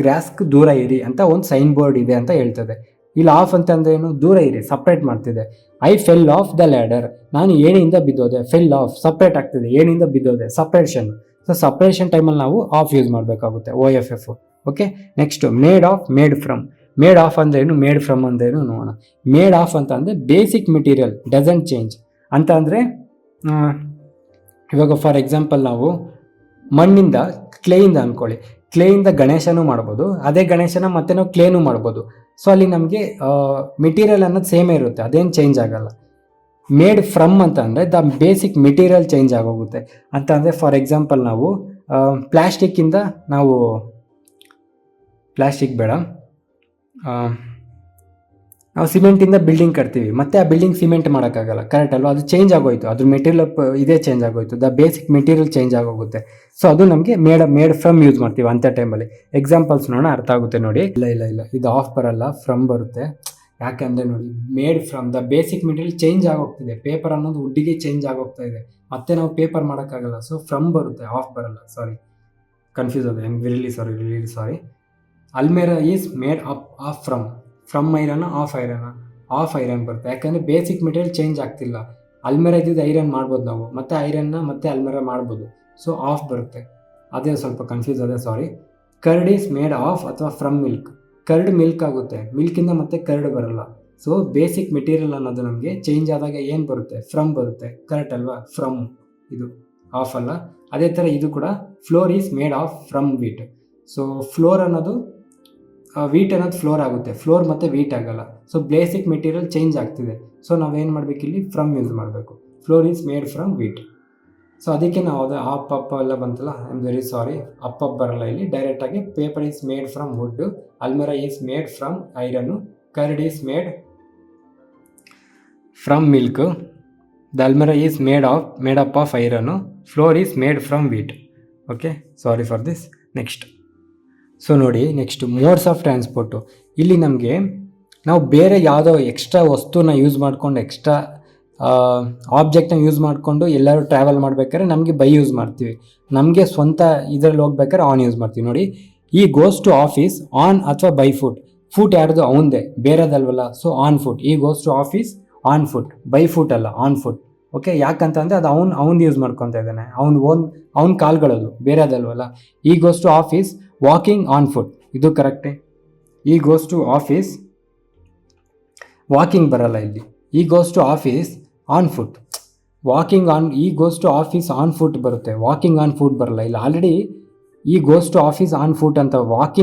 ಗ್ರಾಸ್ಗೆ ದೂರ ಇರಿ ಅಂತ ಒಂದು ಸೈನ್ ಬೋರ್ಡ್ ಇದೆ ಅಂತ ಹೇಳ್ತದೆ. ಇಲ್ಲಿ ಆಫ್ ಅಂತಂದ್ರೆ ಏನು, ದೂರ ಇರಿ, ಸಪ್ರೇಟ್ ಮಾಡ್ತಿದೆ. I fell off the ladder, ನಾನು ಏಣಿಯಿಂದ ಬಿದ್ದೋದೆ. ಫೆಲ್ ಆಫ್, ಸಪ್ರೇಟ್ ಆಗ್ತಿದೆ, ಏಣಿಂದ ಬಿದ್ದೋದೆ, ಸಪ್ರೇಷನ್. ಸೊ ಸಪ್ರೇಷನ್ ಟೈಮಲ್ಲಿ ನಾವು ಆಫ್ ಯೂಸ್ ಮಾಡಬೇಕಾಗುತ್ತೆ, O F F, okay. Next made of, made from. Made of ಅಂದ್ರೆ ಏನು, ಮೇಡ್ ಫ್ರಮ್ ಅಂದ್ರೆ ಏನು ನೋಡೋಣ. ಮೇಡ್ ಆಫ್ ಅಂತ ಅಂದರೆ ಬೇಸಿಕ್ ಮೆಟೀರಿಯಲ್ ಡಸಂಟ್ ಚೇಂಜ್ ಅಂತ ಅಂದರೆ, ಇವಾಗ ಫಾರ್ ಎಕ್ಸಾಂಪಲ್ ನಾವು ಮಣ್ಣಿಂದ, ಕ್ಲೇಯಿಂದ ಅಂದ್ಕೊಳ್ಳಿ, ಕ್ಲೇಯಿಂದ ಗಣೇಶನೂ ಮಾಡ್ಬೋದು, ಅದೇ ಗಣೇಶನ ಮತ್ತೆ ನಾವು ಕ್ಲೇನೂ ಮಾಡ್ಬೋದು. ಸೊ ಅಲ್ಲಿ ನಮಗೆ ಮೆಟೀರಿಯಲ್ ಅನ್ನೋದು ಸೇಮೇ ಇರುತ್ತೆ, ಅದೇನು ಚೇಂಜ್ ಆಗಲ್ಲ. ಮೇಡ್ ಫ್ರಮ್ ಅಂತ ಅಂದರೆ ದ ಬೇಸಿಕ್ ಮೆಟೀರಿಯಲ್ ಚೇಂಜ್ ಆಗೋಗುತ್ತೆ ಅಂತ ಅಂದರೆ, ಫಾರ್ ಎಕ್ಸಾಂಪಲ್ ನಾವು ಪ್ಲ್ಯಾಸ್ಟಿಕ್ಕಿಂದ ಪ್ಲ್ಯಾಸ್ಟಿಕ್ ಬೇಡ, ನಾವು ಸಿಮೆಂಟಿಂದ ಬಿಲ್ಡಿಂಗ್ ಕಟ್ತೀವಿ, ಮತ್ತೆ ಆ ಬಿಲ್ಡಿಂಗ್ ಸಿಮೆಂಟ್ ಮಾಡೋಕ್ಕಾಗಲ್ಲ, ಕರೆಕ್ಟ್ ಅಲ್ವಾ? ಅದು ಚೇಂಜ್ ಆಗೋಯ್ತು, ಅದ್ರ ಮೆಟೀರಿಯಲ್ ಇದೇ ಚೇಂಜ್ ಆಗೋಯ್ತು, ದ ಬೇಸಿಕ್ ಮೆಟೀರಿಯಲ್ ಚೇಂಜ್ ಆಗೋಗುತ್ತೆ. ಸೊ ಅದು ನಮಗೆ ಮೇಡ್ ಫ್ರಮ್ ಯೂಸ್ ಮಾಡ್ತೀವಿ ಅಂಥ ಟೈಮಲ್ಲಿ. ಎಕ್ಸಾಂಪಲ್ಸ್ ನೋಡೋಣ, ಅರ್ಥ ಆಗುತ್ತೆ ನೋಡಿ. ಇಲ್ಲ ಇದು ಆಫ್ ಬರಲ್ಲ, ಫ್ರಮ್ ಬರುತ್ತೆ. ಯಾಕೆಂದರೆ ನೋಡಿ, made from the basic material change ಆಗೋಗ್ತಿದೆ, ಪೇಪರ್ ಅನ್ನೋದು ಉಡ್ಡಿಗೆ ಚೇಂಜ್ ಆಗೋಗ್ತಾ ಇದೆ, ಮತ್ತೆ ನಾವು ಪೇಪರ್ ಮಾಡೋಕ್ಕಾಗಲ್ಲ, ಸೊ ಫ್ರಮ್ ಬರುತ್ತೆ, ಆಫ್ ಬರಲ್ಲ. ಸಾರಿ, ಕನ್ಫ್ಯೂಸ್ ಆಗಿದೆ, really sorry. Almirah is made up of from iron, of iron ಬರುತ್ತೆ, ಯಾಕಂದರೆ ಬೇಸಿಕ್ ಮೆಟೀರಿಯಲ್ ಚೇಂಜ್ ಆಗ್ತಿಲ್ಲ. ಅಲ್ಮೇರಾ ಇದ್ದಿದ್ದು ಐರನ್ ಮಾಡ್ಬೋದು ನಾವು, ಮತ್ತೆ ಐರನ್ನ ಮತ್ತೆ ಅಲ್ಮೇರಾ ಮಾಡ್ಬೋದು, ಸೊ ಆಫ್ ಬರುತ್ತೆ. ಅದೇ ಸ್ವಲ್ಪ ಕನ್ಫ್ಯೂಸ್ ಅದೇ, ಸಾರಿ. ಕರ್ಡ್ ಈಸ್ ಮೇಡ್ ಆಫ್ ಅಥವಾ ಫ್ರಮ್ ಮಿಲ್ಕ್, ಕರ್ಡ್ ಮಿಲ್ಕ್ ಆಗುತ್ತೆ, ಮಿಲ್ಕಿಂದ ಮತ್ತೆ ಕರ್ಡ್ ಬರಲ್ಲ. ಸೊ ಬೇಸಿಕ್ ಮೆಟೀರಿಯಲ್ ಅನ್ನೋದು ನಮಗೆ ಚೇಂಜ್ ಆದಾಗ ಏನು ಬರುತ್ತೆ, ಫ್ರಮ್ ಬರುತ್ತೆ, ಕರೆಕ್ಟ್ ಅಲ್ವಾ? ಫ್ರಮ್, ಇದು ಆಫ್ ಅಲ್ಲ. ಅದೇ ಥರ ಇದು ಕೂಡ, flour is made of from wheat. So flour ಅನ್ನೋದು, ವೀಟ್ ಅನ್ನೋದು ಫ್ಲೋರ್ ಆಗುತ್ತೆ, ಫ್ಲೋರ್ ಮತ್ತು ವೀಟ್ ಆಗಲ್ಲ. ಸೊ ಬೇಸಿಕ್ ಮೆಟೀರಿಯಲ್ ಚೇಂಜ್ ಆಗ್ತಿದೆ, ಸೊ ನಾವೇನು ಮಾಡಬೇಕು, ಇಲ್ಲಿ ಫ್ರಮ್ ಯೂಸ್ ಮಾಡಬೇಕು. Flour is made from wheat. So ಅದಕ್ಕೆ ನಾವು ಅದು ಅಪ್ ಎಲ್ಲ ಬಂತಲ್ಲ, I am very sorry, up ಬರಲ್ಲ ಇಲ್ಲಿ, ಡೈರೆಕ್ಟಾಗಿ paper is made from wood, ಅಲ್ಮೆರಾ is made from iron, curd is made from milk, the almirah is made up of iron, flour is made from wheat. Okay, sorry for this. Next, so ನೋಡಿ, next modes of transport. ಇಲ್ಲಿ ನಮಗೆ ನಾವು ಬೇರೆ ಯಾವುದೋ extra ವಸ್ತುನ use ಮಾಡ್ಕೊಂಡು, extra ಆಬ್ಜೆಕ್ಟ್ನ use ಮಾಡಿಕೊಂಡು ಎಲ್ಲರೂ ಟ್ರಾವೆಲ್ ಮಾಡ್ಬೇಕಾದ್ರೆ ನಮಗೆ ಬೈ ಯೂಸ್ ಮಾಡ್ತೀವಿ. ನಮಗೆ ಸ್ವಂತ ಇದರಲ್ಲಿ ಹೋಗ್ಬೇಕಾದ್ರೆ ಆನ್ ಯೂಸ್ ಮಾಡ್ತೀವಿ. ನೋಡಿ, he goes to office on ಅಥವಾ ಬೈ ಫುಟ್. ಫುಟ್ ಯಾರ್ದು? ಅವನದೇ, ಬೇರೆದಲ್ವಲ್ಲ. So on foot. He goes to office on foot, by foot ಅಲ್ಲ, ಆನ್ ಫುಟ್. ಓಕೆ, ಯಾಕಂತಂದರೆ ಅದು ಅವ್ನು ಯೂಸ್ ಮಾಡ್ಕೊತಾ ಇದ್ದಾನೆ, ಅವ್ನ ಕಾಲ್ಗಳದು, ಬೇರೆದಲ್ವಲ್ಲ. He goes to office walking on foot, ಇದು ಕರೆಕ್ಟೇ. ಈ ಗೋಸ್ ಟು ಆಫೀಸ್ ವಾಕಿಂಗ್ ಬರಲ್ಲ ಇಲ್ಲಿ. He goes to office on foot, walking on, he goes to office on foot ಬರುತ್ತೆ, ವಾಕಿಂಗ್ ಆನ್ ಫುಟ್ ಬರಲ್ಲ. ಇಲ್ಲ, already he goes to office on foot ಅಂತ,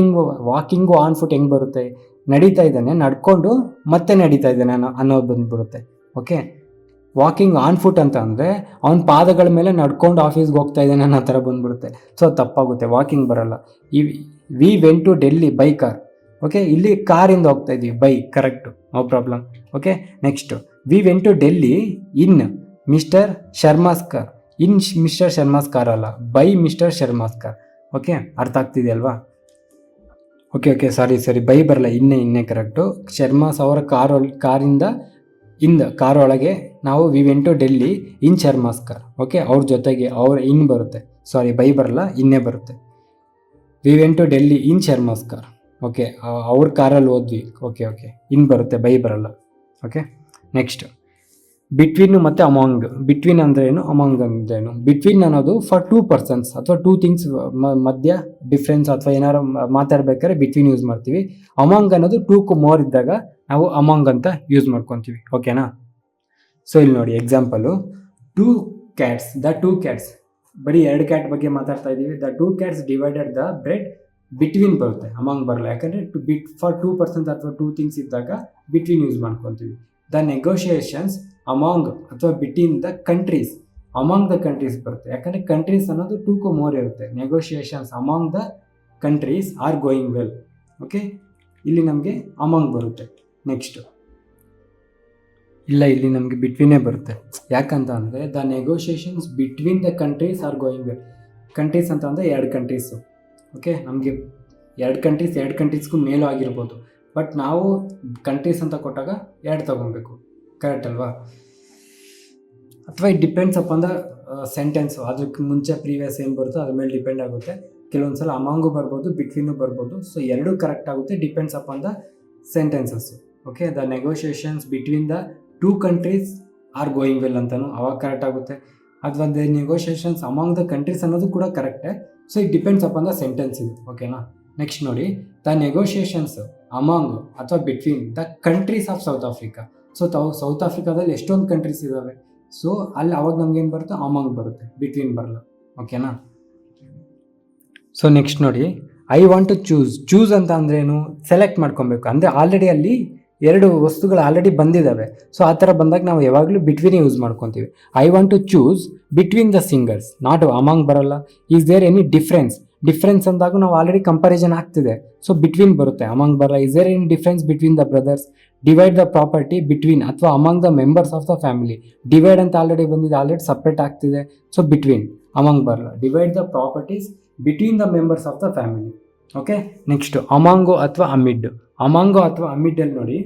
walking on foot ಹೆಂಗೆ ಬರುತ್ತೆ? ನಡೀತಾ ಇದ್ದಾನೆ, ನಡ್ಕೊಂಡು ಮತ್ತೆ ನಡೀತಾ ಇದ್ದಾನೆ ಅನ್ನೋದು ಬಂದ್ಬಿಡುತ್ತೆ. ಓಕೆ, ವಾಕಿಂಗ್ ಆನ್ ಫುಟ್ ಅಂತ ಅಂದರೆ ಅವ್ನ ಪಾದಗಳ ಮೇಲೆ ನಡ್ಕೊಂಡು ಆಫೀಸ್ಗೆ ಹೋಗ್ತಾ ಇದ್ದಾನೆ ಅನ್ನೋ ಥರ ಬಂದ್ಬಿಡುತ್ತೆ. ಸೊ ತಪ್ಪಾಗುತ್ತೆ, ವಾಕಿಂಗ್ ಬರಲ್ಲ. We went to Delhi by car. Okay, ಇಲ್ಲಿ ಕಾರಿಂದ ಹೋಗ್ತಾ ಇದ್ದೀವಿ, by, correct, no problem. Okay, next, we went to Delhi in Mister Sharma's car. In Mister Sharma's car ಅಲ್ಲ, by Mister Sharma's car. Okay, ಅರ್ಥ ಆಗ್ತಿದೆಯಲ್ವಾ? ಓಕೆ, ಸಾರಿ, ಬೈ ಬರಲ್ಲ, ಇನ್ನೇ ಕರೆಕ್ಟು. ಶರ್ಮಾಸ್ ಅವರ ಕಾರಿಂದ ಕಾರ್ ಒಳಗೆ ನಾವು we went to Delhi in Sharma's car. Okay, ಅವ್ರ ಜೊತೆಗೆ ಅವ್ರ ಇನ್ ಬರುತ್ತೆ, ಸಾರಿ, ಬೈ ಬರಲ್ಲ, ಇನ್ನೇ ಬರುತ್ತೆ. We went to Delhi in Sharma's car. Okay, ಅವ್ರ ಕಾರಲ್ಲಿ ಹೋದ್ವಿ. ಓಕೆ, ಇನ್ ಬರುತ್ತೆ, ಬೈ ಬರಲ್ಲ. ಓಕೆ, ನೆಕ್ಸ್ಟ್, ಬಿಟ್ವೀನ್ ಮತ್ತು ಅಮಾಂಗ್. ಬಿಟ್ವೀನ್ ಅಂದರೆ ಏನು, ಅಮಾಂಗ್ ಅಂದರೆ ಏನು? ಬಿಟ್ವೀನ್ ಅನ್ನೋದು ಫಾರ್ ಟೂ ಪರ್ಸನ್ಸ್ ಅಥವಾ ಟೂ ಥಿಂಗ್ಸ್ ಮಧ್ಯ ಡಿಫ್ರೆನ್ಸ್ ಅಥವಾ ಏನಾರು ಮಾತಾಡ್ಬೇಕಾದ್ರೆ ಬಿಟ್ವೀನ್ ಯೂಸ್ ಮಾಡ್ತೀವಿ. ಅಮಾಂಗ್ ಅನ್ನೋದು ಟೂಕು ಮೋರ್ ಇದ್ದಾಗ ನಾವು ಅಮಾಂಗ್ ಅಂತ ಯೂಸ್ ಮಾಡ್ಕೊತೀವಿ. ಓಕೆನಾ? ಸೊ ಇಲ್ಲಿ ನೋಡಿ ಎಕ್ಸಾಂಪಲು, ದ ಟೂ ಕ್ಯಾಟ್ಸ್, ಬರೀ 2 ಕ್ಯಾಟ್ ಬಗ್ಗೆ ಮಾತಾಡ್ತಾ ಇದ್ದೀವಿ. The 2 cats divided the bread, between ಬರುತ್ತೆ, ಅಮಾಂಗ್ ಬರಲ್ಲ. ಯಾಕಂದರೆ ಫಾರ್ 2% ಅಥವಾ 2 ಥಿಂಗ್ಸ್ ಇದ್ದಾಗ ಬಿಟ್ವೀನ್ ಯೂಸ್ ಮಾಡ್ಕೊತೀವಿ. ದ ನೆಗೋಷಿಯೇಷನ್ಸ್ ಅಮಾಂಗ್ ಅಥವಾ between the countries, among the countries ಬರುತ್ತೆ. ಯಾಕಂದರೆ ಕಂಟ್ರೀಸ್ ಅನ್ನೋದು 2 ಮೋರ್ ಇರುತ್ತೆ. Negotiations among the countries are going well. Okay, ಇಲ್ಲಿ ನಮಗೆ ಅಮಾಂಗ್ ಬರುತ್ತೆ. ನೆಕ್ಸ್ಟ್, ಇಲ್ಲ, ಇಲ್ಲಿ ನಮಗೆ ಬಿಟ್ವೀನೇ ಬರುತ್ತೆ. ಯಾಕಂತ ಅಂದರೆ the negotiations between the countries are going well. Countries ಅಂತ ಅಂದರೆ 2 ಕಂಟ್ರೀಸು. ಓಕೆ, ನಮಗೆ 2 ಕಂಟ್ರೀಸ್ಗೂ ಮೇಲೂ ಆಗಿರ್ಬೋದು. ಬಟ್ ನಾವು ಕಂಟ್ರೀಸ್ ಅಂತ ಕೊಟ್ಟಾಗ 2 ತೊಗೊಬೇಕು, ಕರೆಕ್ಟ್ ಅಲ್ವಾ? ಅಥವಾ it depends upon the sentence, ಅದಕ್ಕೆ ಮುಂಚೆ ಪ್ರೀವಿಯಸ್ ಏನು ಬರುತ್ತೋ ಅದ್ರ ಮೇಲೆ ಡಿಪೆಂಡ್ ಆಗುತ್ತೆ. ಕೆಲವೊಂದು ಸಲ ಅಮಾಂಗು ಬರ್ಬೋದು, ಬಿಟ್ವೀನು ಬರ್ಬೋದು. ಸೊ 2 ಕರೆಕ್ಟ್ ಆಗುತ್ತೆ, depends upon the sentences. Okay, the negotiations between the 2 countries are going well ಅಂತಲೂ ಅವಾಗ ಕರೆಕ್ಟ್ ಆಗುತ್ತೆ. ಅಥವಾ the negotiations among the countries ಅನ್ನೋದು ಕೂಡ ಕರೆಕ್ಟೇ. So it depends upon the sentence ಇದು. ಓಕೆನಾ? ನೆಕ್ಸ್ಟ್ ನೋಡಿ, ದ ನೆಗೋಷಿಯೇಷನ್ಸ್ ಅಮಾಂಗ್ ಅಥವಾ between the countries of South Africa. So South ಆಫ್ರಿಕಾದಲ್ಲಿ ಎಷ್ಟೊಂದು ಕಂಟ್ರೀಸ್ ಇದ್ದಾವೆ. ಸೊ ಅಲ್ಲಿ ಅವಾಗ ನಮ್ಗೇನು ಬರುತ್ತೆ, ಅಮಾಂಗ್ ಬರುತ್ತೆ, ಬಿಟ್ವೀನ್ ಬರಲ್ಲ. ಓಕೆನಾ? ಸೊ ನೆಕ್ಸ್ಟ್ ನೋಡಿ, ಐ ವಾಂಟ್ ಟು ಚೂಸ್ ಅಂತ ಅಂದ್ರೇನು? ಸೆಲೆಕ್ಟ್ ಮಾಡ್ಕೊಬೇಕು. ಅಂದರೆ ಆಲ್ರೆಡಿ ಅಲ್ಲಿ 2 ವಸ್ತುಗಳು ಆಲ್ರೆಡಿ ಬಂದಿದ್ದಾವೆ. ಸೊ ಆ ಥರ ಬಂದಾಗ ನಾವು ಯಾವಾಗಲೂ ಬಿಟ್ವೀನ್ ಯೂಸ್ ಮಾಡ್ಕೊತೀವಿ. I want to choose between the singers, not among ಬರಲ್ಲ. ಈಸ್ ದೇರ್ ಎನಿ ಡಿಫ್ರೆನ್ಸ್ ಅಂದಾಗ ನಾವು ಆಲ್ರೆಡಿ ಕಂಪ್ಯಾರಿಸನ್ ಆಗ್ತಿದೆ. ಸೊ ಬಿಟ್ವೀನ್ ಬರುತ್ತೆ, ಅಮಾಂಗ್ ಬರಲ್ಲ. Is there any difference between the brothers, divide the property between ಅಥವಾ among the members of the family. Divide ಅಂತ already ಬಂದಿದೆ, already separate ಆಗ್ತಿದೆ. ಸೊ ಬಿಟ್ವೀನ್, ಅಮಾಂಗ್ ಬರಲ್ಲ. Divide the properties between the members of the family. Okay, next ಅಮಾಂಗು ಅಥವಾ amid. ಅಮಾಂಗು ಅಥವಾ ಅಮಿಡಲ್ಲಿ ನೋಡಿ,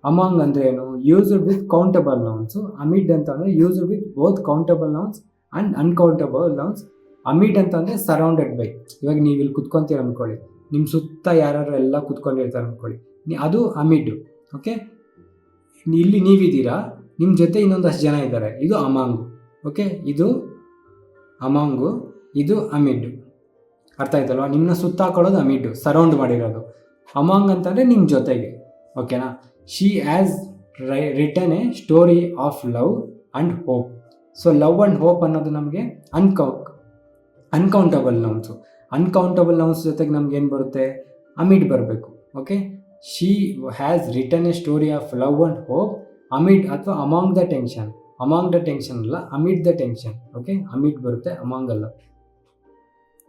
among ಅಂದರೆ ಏನು? Used with countable ನೌನ್ಸು. ಅಮಿಡ್ ಅಂತ ಅಂದರೆ used with both countable nouns and uncountable nouns. Amid ಅಂತ ಅಂದರೆ ಸರೌಂಡೆಡ್ ಬೈ. ಇವಾಗ ನೀವು ಇಲ್ಲಿ ಕುತ್ಕೊತೀರ ಅಂದ್ಕೊಳ್ಳಿ, ನಿಮ್ಮ ಸುತ್ತ ಯಾರು ಎಲ್ಲ ಕುತ್ಕೊಂಡಿರ್ತಾರೆ ಅಂದ್ಕೊಳ್ಳಿ, ಅದು ಅಮಿಡ್. ಓಕೆ, ಇಲ್ಲಿ ನೀವಿದ್ದೀರಾ, ನಿಮ್ಮ ಜೊತೆ ಇನ್ನೊಂದಷ್ಟು ಜನ ಇದ್ದಾರೆ, ಇದು ಅಮಾಂಗು. ಓಕೆ, ಇದು ಅಮಾಂಗು, ಇದು ಅಮಿಡ್. ಅರ್ಥ ಆಯ್ತಲ್ವ? ನಿಮ್ಮನ್ನ ಸುತ್ತ ಹಾಕೊಳ್ಳೋದು ಅಮಿಡ್, ಸರೌಂಡ್ ಮಾಡಿರೋದು. ಅಮಾಂಗ್ ಅಂತಂದರೆ ನಿಮ್ಮ ಜೊತೆಗೆ. ಓಕೆನಾ? She has written a story of love and hope. So love and hope ಅನ್ನೋದು ನಮಗೆ ಅನ್ಕೌಂಟಬಲ್ ನೌನ್ಸು. ಅನ್ಕೌಂಟಬಲ್ ನೌನ್ಸ್ ಜೊತೆಗೆ ನಮ್ಗೆ ಏನು ಬರುತ್ತೆ? ಅಮಿಡ್ ಬರಬೇಕು. Okay, she has written a story of love and hope, amid ಅಥವಾ among the tension. Among the tension ಅಲ್ಲ, amid the tension. Okay, amid ಬರುತ್ತೆ, ಅಮಾಂಗ್ ಅಲ್ಲ.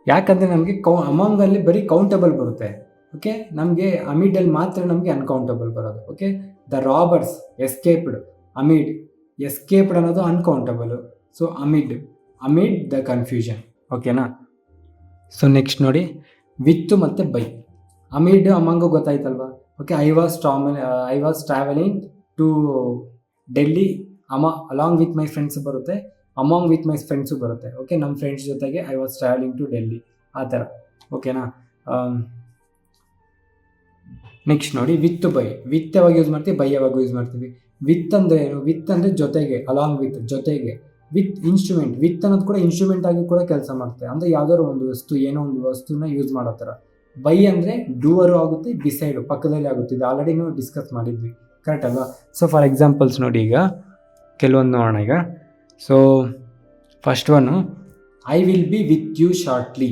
ಯಾಕಂದರೆ ನಮಗೆ ಅಮಾಂಗಲ್ಲಿ ಬರೀ ಕೌಂಟಬಲ್ ಬರುತ್ತೆ. ಓಕೆ, ನಮಗೆ ಅಮಿಡಲ್ಲಿ ಮಾತ್ರ ನಮಗೆ ಅನ್ಕೌಂಟಬಲ್ ಬರೋದು. Okay, the robbers escaped, amid, escaped ಅನ್ನೋದು uncountable. So amid the confusion. ಓಕೆನಾ. ಸೊ ನೆಕ್ಸ್ಟ್ ನೋಡಿ, ವಿತ್ ಮತ್ತು ಬೈ. ಅಮಿಡ್ ಅಮಾಂಗು ಗೊತ್ತಾಯ್ತಲ್ವಾ. Okay, I was travelling to Delhi along with my friends ಬರುತ್ತೆ, ಅಮಾಂಗ್ ವಿತ್ ಮೈ ಫ್ರೆಂಡ್ಸು ಬರುತ್ತೆ. Okay, ನಮ್ಮ friends ಜೊತೆಗೆ I was travelling to Delhi, ಆ ಥರ. ಓಕೆನಾ. ನೆಕ್ಸ್ಟ್ ನೋಡಿ, ವಿತ್ ಬೈ. ವಿತ್ ಯಾವಾಗ ಯೂಸ್ ಮಾಡ್ತೀವಿ, ಬೈ ಯಾವಾಗ ಯೂಸ್ ಮಾಡ್ತೀವಿ. ವಿತ್ ಅಂದರೆ ಏನು? ವಿತ್ ಅಂದರೆ ಜೊತೆಗೆ, ಅಲಾಂಗ್ ವಿತ್, ಜೊತೆಗೆ. ವಿತ್ ಇನ್ಸ್ಟ್ರೂಮೆಂಟ್, ವಿತ್ ಅನ್ನೋದು ಕೂಡ ಇನ್ಸ್ಟ್ರೂಮೆಂಟ್ ಆಗಿ ಕೂಡ ಕೆಲಸ ಮಾಡುತ್ತೆ. ಅಂದರೆ ಯಾವುದಾದ್ರು ಒಂದು ವಸ್ತು, ಏನೋ ಒಂದು ವಸ್ತುನ ಯೂಸ್ ಮಾಡೋ ಥರ. ಬೈ ಅಂದರೆ ಡೂವರು ಆಗುತ್ತೆ, ಬಿಸೈಡು ಪಕ್ಕದಲ್ಲಿ ಆಗುತ್ತೆ. ಇದು ಆಲ್ರೆಡಿ ನಾವು ಡಿಸ್ಕಸ್ ಮಾಡಿದ್ವಿ, ಕರೆಕ್ಟ್ ಅಲ್ವಾ. ಸೊ ಫಾರ್ ಎಕ್ಸಾಂಪಲ್ಸ್ ನೋಡಿ, ಈಗ ಕೆಲವೊಂದು ನೋಡೋಣ ಈಗ. So first one, I will be with you shortly.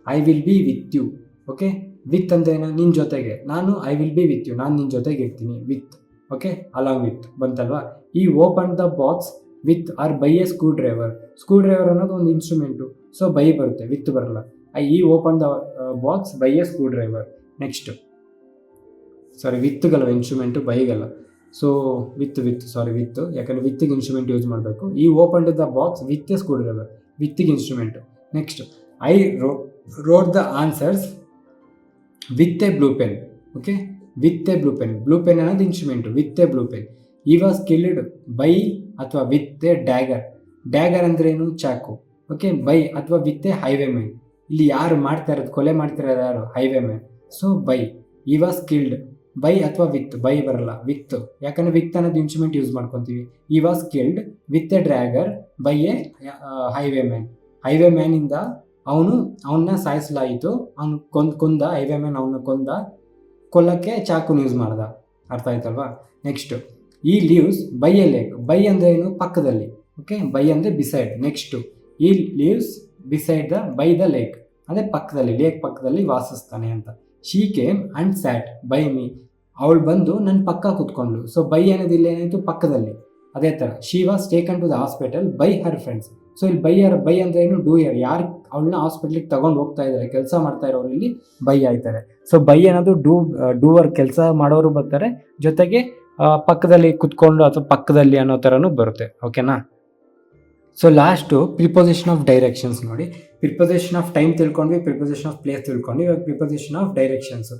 I will be with you. Okay, with ಅಂದರೆ ಏನು? ನಿನ್ನ ಜೊತೆಗೆ. ನಾನು I will be with you, ನಾನು ನಿನ್ನ ಜೊತೆಗೆ ಇರ್ತೀನಿ, ವಿತ್. ಓಕೆ, ಅಲಾಂಗ್ ವಿತ್ ಬಂತಲ್ವಾ. He open the box with or by a screwdriver. Screwdriver ಅನ್ನೋದು ಒಂದು ಇನ್ಸ್ಟ್ರೂಮೆಂಟು, ಸೊ ಬೈ ಬರುತ್ತೆ, ವಿತ್ ಬರಲ್ಲ. He open the box by a screwdriver. Next, sorry ವಿತ್ಗಲ್ಲ instrument, ಬೈಗಲ್ಲ. So with, ಯಾಕಂದರೆ ವಿತ್ತಿಗೆ instrument use ಮಾಡಬೇಕು. He open the box with a screwdriver, ವಿತ್ತಿಗೆ instrument. Next, I wrote the answers with a blue pen. Okay, with a blue pen. Blue pen ಅನ್ನೋದು instrument, with a blue pen. He was killed by ಅಥವಾ with a dagger. Dagger ಅಂದ್ರೆ ಏನು? ಚಾಕು. Okay, by ಅಥವಾ with a highwayman. ಇಲ್ಲಿ ಯಾರು ಮಾಡ್ತಾ ಇರೋದು, ಕೊಲೆ ಮಾಡ್ತಿರೋದು ಯಾರು? Highwayman. So by. He was killed by ಅಥವಾ ವಿತ್, ಬೈ ಬರಲ್ಲ, ವಿತ್. ಯಾಕಂದರೆ ವಿತ್ ಅನ್ನೋದು ಇನ್ಸ್ಟ್ರೂಮೆಂಟ್ ಯೂಸ್ ಮಾಡ್ಕೊತೀವಿ. He was killed with a dagger by a highwayman. ಹೈವೇ ಮ್ಯಾನಿಂದ ಅವನ್ನ ಸಾಯಿಸಲಾಯಿತು. ಅವನು ಕೊಂದ ಹೈವೇ ಮ್ಯಾನ್, ಅವನ್ನ ಕೊಲ್ಲಕ್ಕೆ ಚಾಕುನ ಯೂಸ್ ಮಾಡ್ದ. ಅರ್ಥ ಆಯ್ತಲ್ವಾ. Next, he lives by a lake. By ಅಂದರೆ ಏನು? ಪಕ್ಕದಲ್ಲಿ. ಓಕೆ, ಬೈ ಅಂದರೆ beside. Next, he lives beside by the lake, ಅಂದರೆ ಪಕ್ಕದಲ್ಲಿ, ಲೇಕ್ ಪಕ್ಕದಲ್ಲಿ ವಾಸಿಸ್ತಾನೆ ಅಂತ. She came and sat by me. ಅವಳು ಬಂದು ನನ್ನ ಪಕ್ಕ ಕೂತ್ಕೊಂಡ್ಳು. ಸೊ ಬೈ ಅನ್ನೋದು ಇಲ್ಲಿ ಏನಾಯಿತು? ಪಕ್ಕದಲ್ಲಿ. ಅದೇ ಥರ, she was taken to the hospital by her friends. So ಇಲ್ಲಿ ಬೈ ಅಂದರೆ ಏನು? ಡೂಯರ್. ಯಾರು ಅವಳನ್ನ ಹಾಸ್ಪಿಟ್ಲಿಗೆ ತಗೊಂಡು ಹೋಗ್ತಾ ಇದ್ದಾರೆ, ಕೆಲಸ ಮಾಡ್ತಾ ಇರೋರು ಇಲ್ಲಿ ಬೈ ಆಯ್ತಾರೆ. ಸೊ ಬೈ ಅನ್ನೋದು ಡೂವರ್, ಕೆಲಸ ಮಾಡೋರು ಬರ್ತಾರೆ, ಜೊತೆಗೆ ಪಕ್ಕದಲ್ಲಿ ಕುತ್ಕೊಂಡು ಅಥವಾ ಪಕ್ಕದಲ್ಲಿ ಅನ್ನೋ ಥರನೂ ಬರುತ್ತೆ. ಓಕೆನಾ. So last preposition of directions ನೋಡಿ. ಪ್ರಿಪೊಸಿಷನ್ ಆಫ್ ಟೈಮ್ ತಿಳ್ಕೊಂಡ್ವಿ, ಪ್ರಿಪೊಸಿಷನ್ ಆಫ್ ಪ್ಲೇಸ್ ತಿಳ್ಕೊಂಡ್ವಿ. ಇವಾಗ ಪ್ರಿಪೊಸಿಷನ್ ಆಫ್ ಡೈರೆಕ್ಷನ್ಸ್.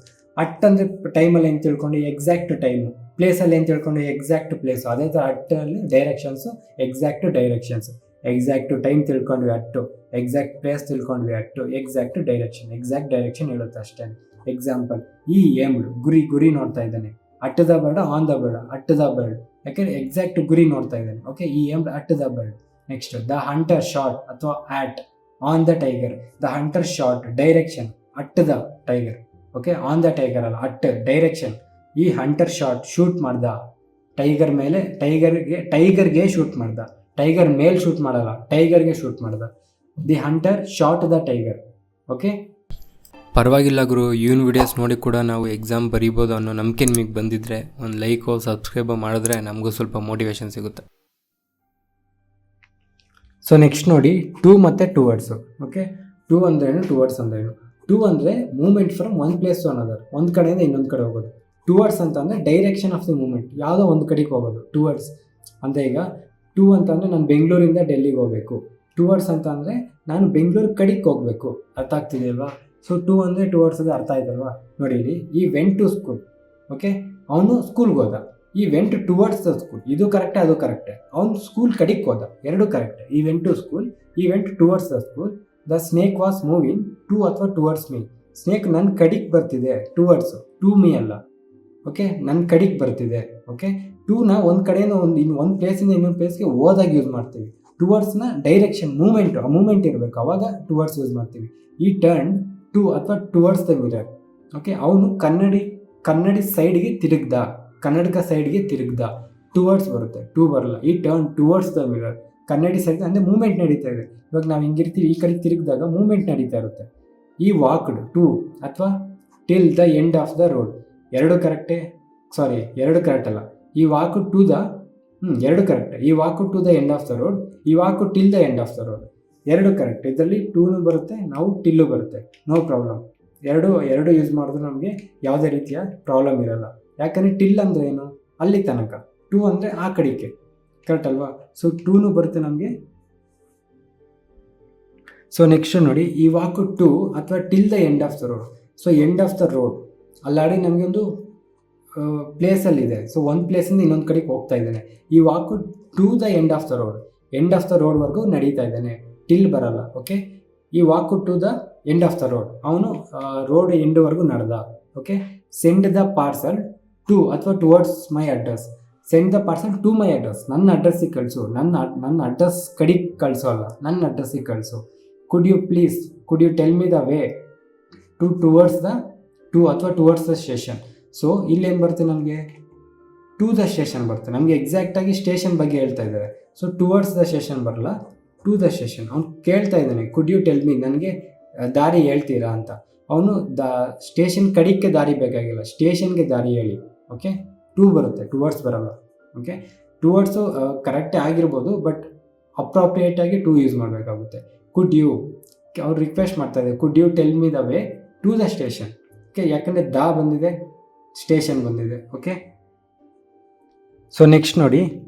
ಅಟ್ ಅಂದರೆ ಟೈಮಲ್ಲಿ ಏನು ತಿಳ್ಕೊಂಡು, ಎಕ್ಸಾಕ್ಟ್ ಟೈಮು. ಪ್ಲೇಸಲ್ಲಿ ಏನು ತಿಳ್ಕೊಂಡು, ಎಕ್ಸಾಕ್ಟ್ ಪ್ಲೇಸು. ಅದೇ ಥರ ಅಟ್ಟಲ್ಲಿ directions, exact directions. Exact time ತಿಳ್ಕೊಂಡ್ವಿ, ಅಟ್ಟು. ಎಕ್ಸಾಕ್ಟ್ ಪ್ಲೇಸ್ ತಿಳ್ಕೊಂಡ್ವಿ, ಅಟ್ಟು. ಎಕ್ಸಾಕ್ಟ್ ಡೈರೆಕ್ಷನ್ ಹೇಳುತ್ತೆ ಅಷ್ಟೇ. ಎಕ್ಸಾಂಪಲ್, ಈ ಏಮ್ಡ್, ಗುರಿ ನೋಡ್ತಾ ಇದ್ದಾನೆ. At the bird, on the bird. At the bird, ಯಾಕೆಂದರೆ ಎಕ್ಸಾಕ್ಟ್ ಗುರಿ ನೋಡ್ತಾ ಇದ್ದಾನೆ. ಓಕೆ, ಈ aimed at the bird. Next, the hunter shot ಅಥವಾ at on the tiger. The hunter shot, direction at the tiger. Okay, on the tiger ಅಲ್ಲ, at, direction. ಈ hunter shot, shoot ಮಾಡ್ದ tiger ಮೇಲೆ. ಟೈಗರ್ಗೆ ಶೂಟ್ ಮಾಡ್ದ. Tiger ಮೇಲೆ shoot ಮಾಡಲ್ಲ, ಟೈಗರ್ಗೆ ಶೂಟ್ ಮಾಡ್ದ. The hunter shot the tiger. Okay, ಪರವಾಗಿಲ್ಲ ಗುರು, ಇವನ್ ವಿಡಿಯೋಸ್ ನೋಡಿ ಕೂಡ ನಾವು ಎಕ್ಸಾಮ್ ಬರೀಬೋದು ಅನ್ನೋ ನಂಬಿಕೆ ನಿಮಗೆ ಬಂದಿದ್ರೆ ಒಂದು ಲೈಕೋ ಸಬ್ಸ್ಕ್ರೈಬ್ ಮಾಡಿದ್ರೆ ನಮಗೂ ಸ್ವಲ್ಪ ಮೋಟಿವೇಶನ್ ಸಿಗುತ್ತೆ. ಸೊ ನೆಕ್ಸ್ಟ್ ನೋಡಿ, ಟು ಮತ್ತು ಟುವರ್ಡ್ಸು. ಓಕೆ, ಟು ಅಂದ್ರೇನು, ಟುವರ್ಡ್ಸ್ ಅಂದ್ರೇನು? ಟು ಅಂದರೆ movement from one place to another, ಒಂದು ಕಡೆಯಿಂದ ಇನ್ನೊಂದು ಕಡೆ ಹೋಗೋದು. ಟುವರ್ಡ್ಸ್ ಅಂತ ಅಂದರೆ ಡೈರೆಕ್ಷನ್ ಆಫ್ ದಿ ಮೂವ್ಮೆಂಟ್, ಯಾವುದೋ ಒಂದು ಕಡೆಗೆ ಹೋಗೋದು. ಟುವರ್ಡ್ಸ್ ಅಂದರೆ ಈಗ ಟು ಅಂತಂದರೆ ನಾನು ಬೆಂಗಳೂರಿಂದ ಡೆಲ್ಲಿಗೆ ಹೋಗಬೇಕು. ಟುವರ್ಡ್ಸ್ ಅಂತ ಅಂದರೆ ನಾನು ಬೆಂಗಳೂರು ಕಡೆಗೆ ಹೋಗಬೇಕು. ಅರ್ಥ ಆಗ್ತಿದೆಯಲ್ವಾ. ಸೊ ಟು ಅಂದರೆ ಟುವರ್ಡ್ಸ್ ಅದು ಅರ್ಥ ಆಯ್ತಲ್ವಾ. ನೋಡಿ, ಈ ವೆಂಟ್ ಟು ಸ್ಕೂಲ್. ಓಕೆ, ಅವನು ಸ್ಕೂಲ್ಗೆ ಹೋದ. ಈ ವೆಂಟ್ ಟುವರ್ಡ್ಸ್ ದ ಸ್ಕೂಲ್, ಇದು ಕರೆಕ್ಟೇ, ಅದು ಕರೆಕ್ಟೇ. ಅವನು ಸ್ಕೂಲ್ ಕಡೆಗೆ ಹೋದ, ಎರಡು ಕರೆಕ್ಟೇ. He went to school, he went towards the school. The snake was moving to ಅಥವಾ ಟುವರ್ಡ್ಸ್ ಮೀ. ಸ್ನೇಕ್ ನನ್ನ ಕಡೆಗೆ ಬರ್ತಿದೆ, ಟುವರ್ಡ್ಸ್, ಟು ಮೀ ಅಲ್ಲ. ಓಕೆ, ನನ್ನ ಕಡೆಗೆ ಬರ್ತಿದೆ. ಓಕೆ, ಟೂನ ಒಂದು ಕಡೆಯಿಂದ ಒಂದು ಪ್ಲೇಸಿಂದ ಇನ್ನೊಂದು ಪ್ಲೇಸ್ಗೆ ಹೋದಾಗ ಯೂಸ್ ಮಾಡ್ತೀವಿ. ಟುವರ್ಡ್ಸ್ನ ಡೈರೆಕ್ಷನ್, ಆ ಮೂಮೆಂಟ್ ಇರಬೇಕು, ಅವಾಗ ಟುವರ್ಡ್ಸ್ ಯೂಸ್ ಮಾಡ್ತೀವಿ. ಈ ಟರ್ನ್ ಟು ಅಥವಾ ಟುವರ್ಡ್ಸ್ ದ ಮಿರರ್. ಓಕೆ, ಅವನು ಕನ್ನಡಿ ಸೈಡ್ಗೆ ತಿರುಗ್ದ, ಕನ್ನಡಕ ಸೈಡ್ಗೆ ತಿರುಗ್ದ. ಟುವರ್ಡ್ಸ್ ಬರುತ್ತೆ, ಟು ಬರಲ್ಲ. ಈ ಟರ್ನ್ ಟುವರ್ಡ್ಸ್ ದ ಮಿರರ್, ಕನ್ನಡಿ ಸೈಡ್ ಅಂದರೆ ಮೂಮೆಂಟ್ ನಡೀತಾ ಇದೆ. ಇವಾಗ ನಾವು ಹಿಂಗಿರ್ತೀವಿ, ಈ ಕಡೆ ತಿರುಗಿದಾಗ ಮೂಮೆಂಟ್ ನಡೀತಾ ಇರುತ್ತೆ. ಈ ವಾಕ್ಡ್ ಟು ಅಥವಾ till the end of the road, ಎರಡು ಕರೆಕ್ಟ್ ಅಲ್ಲ. ಈ ವಾಕ್ ಟು ದ ಎರಡು ಕರೆಕ್ಟ್. ಈ walk to the end of the road, ಈ walk till the end of the road, ಎರಡು ಕರೆಕ್ಟ್. ಇದರಲ್ಲಿ ಟೂನು ಬರುತ್ತೆ, ನಾವು ಟಿಲ್ಲು ಬರುತ್ತೆ, ನೋ ಪ್ರಾಬ್ಲಮ್. ಎರಡು ಯೂಸ್ ಮಾಡಿದ್ರೆ ನಮಗೆ ಯಾವುದೇ ರೀತಿಯ ಪ್ರಾಬ್ಲಮ್ ಇರಲ್ಲ. ಯಾಕಂದರೆ ಟಿಲ್ ಅಂದರೆ ಏನು, ಅಲ್ಲಿ ತನಕ, ಟೂ ಅಂದರೆ ಆ ಕಡೆಗೆ, ಕರೆಕ್ಟ್ ಅಲ್ವಾ? ಸೊ ಟೂನು ಬರುತ್ತೆ ನಮಗೆ. ಸೊ ನೆಕ್ಸ್ಟ್ ನೋಡಿ, ಈ ವಾಕು ಟು ಅಥವಾ till the end of the road. So end of the road ಅಲ್ಲಾಡಿ ನಮಗೆ ಒಂದು ಪ್ಲೇಸಲ್ಲಿದೆ. ಸೊ ಒಂದು ಪ್ಲೇಸಿಂದ ಇನ್ನೊಂದು ಕಡೆಗೆ ಹೋಗ್ತಾ ಇದ್ದಾನೆ. ಈ walk to the end of the road, end of the ರೋಡ್ವರೆಗೂ ನಡೀತಾ ಇದ್ದಾನೆ, ಟಿಲ್ ಬರಲ್ಲ. ಓಕೆ, ಈ walk to the end of the road, ಅವನು ರೋಡ್ ಎಂಡ್ವರೆಗೂ ನಡೆದ. Okay, send the parcel to ಅಥವಾ towards my address. Send the parcel to my address, ನನ್ನ ಅಡ್ರೆಸ್ಸಿಗೆ ಕಳಿಸು. ನನ್ನ ಅಡ್ರೆಸ್ ಕಡೆಗೆ ಕಳಿಸೋ ಅಲ್ಲ, ನನ್ನ ಅಡ್ರೆಸ್ಸಿಗೆ ಕಳಿಸು. Could you tell me the way towards the ಅಥವಾ ಟುವರ್ಡ್ಸ್ ದ ಸ್ಟೇಷನ್. ಸೊ ಇಲ್ಲೇನು ಬರುತ್ತೆ ನಮಗೆ, ಟು ದ ಸ್ಟೇಷನ್ ಬರುತ್ತೆ. ನಮಗೆ ಎಕ್ಸಾಕ್ಟಾಗಿ ಸ್ಟೇಷನ್ ಬಗ್ಗೆ ಹೇಳ್ತಾ ಇದ್ದಾರೆ. ಸೊ ಟುವರ್ಡ್ಸ್ ದ ಸ್ಟೇಷನ್ ಬರಲ್ಲ, ಟು ದ ಸ್ಟೇಷನ್. ಅವ್ನು ಕೇಳ್ತಾ ಇದ್ದಾನೆ, ಕುಡ್ ಯು ಟೆಲ್ ಮಿ, ನನಗೆ ದಾರಿ ಹೇಳ್ತೀರಾ ಅಂತ. ಅವನು ಸ್ಟೇಷನ್ ಕಡೆಗೆ ದಾರಿ ಬೇಕಾಗಿಲ್ಲ, ಸ್ಟೇಷನ್ಗೆ ದಾರಿ ಹೇಳಿ. ಓಕೆ, ಟು ಬರುತ್ತೆ, ಟುವರ್ಡ್ಸ್ ಬರಲ್ಲ. ಓಕೆ, ಟುವರ್ಡ್ಸು ಕರೆಕ್ಟೇ ಆಗಿರ್ಬೋದು, ಬಟ್ ಅಪ್ರಾಪ್ರಿಯೇಟಾಗಿ ಟು ಯೂಸ್ ಮಾಡಬೇಕಾಗುತ್ತೆ. ಕುಡ್ ಯು, ಅವ್ರು ರಿಕ್ವೆಸ್ಟ್ ಮಾಡ್ತಾ ಇದ್ದಾರೆ, could you tell me the way to the station. Okay, ಯಾಕಂದರೆ ಬಂದಿದೆ, ಸ್ಟೇಷನ್ ಬಂದಿದೆ. ಓಕೆ, ಸೊ ನೆಕ್ಸ್ಟ್ ನೋಡಿ,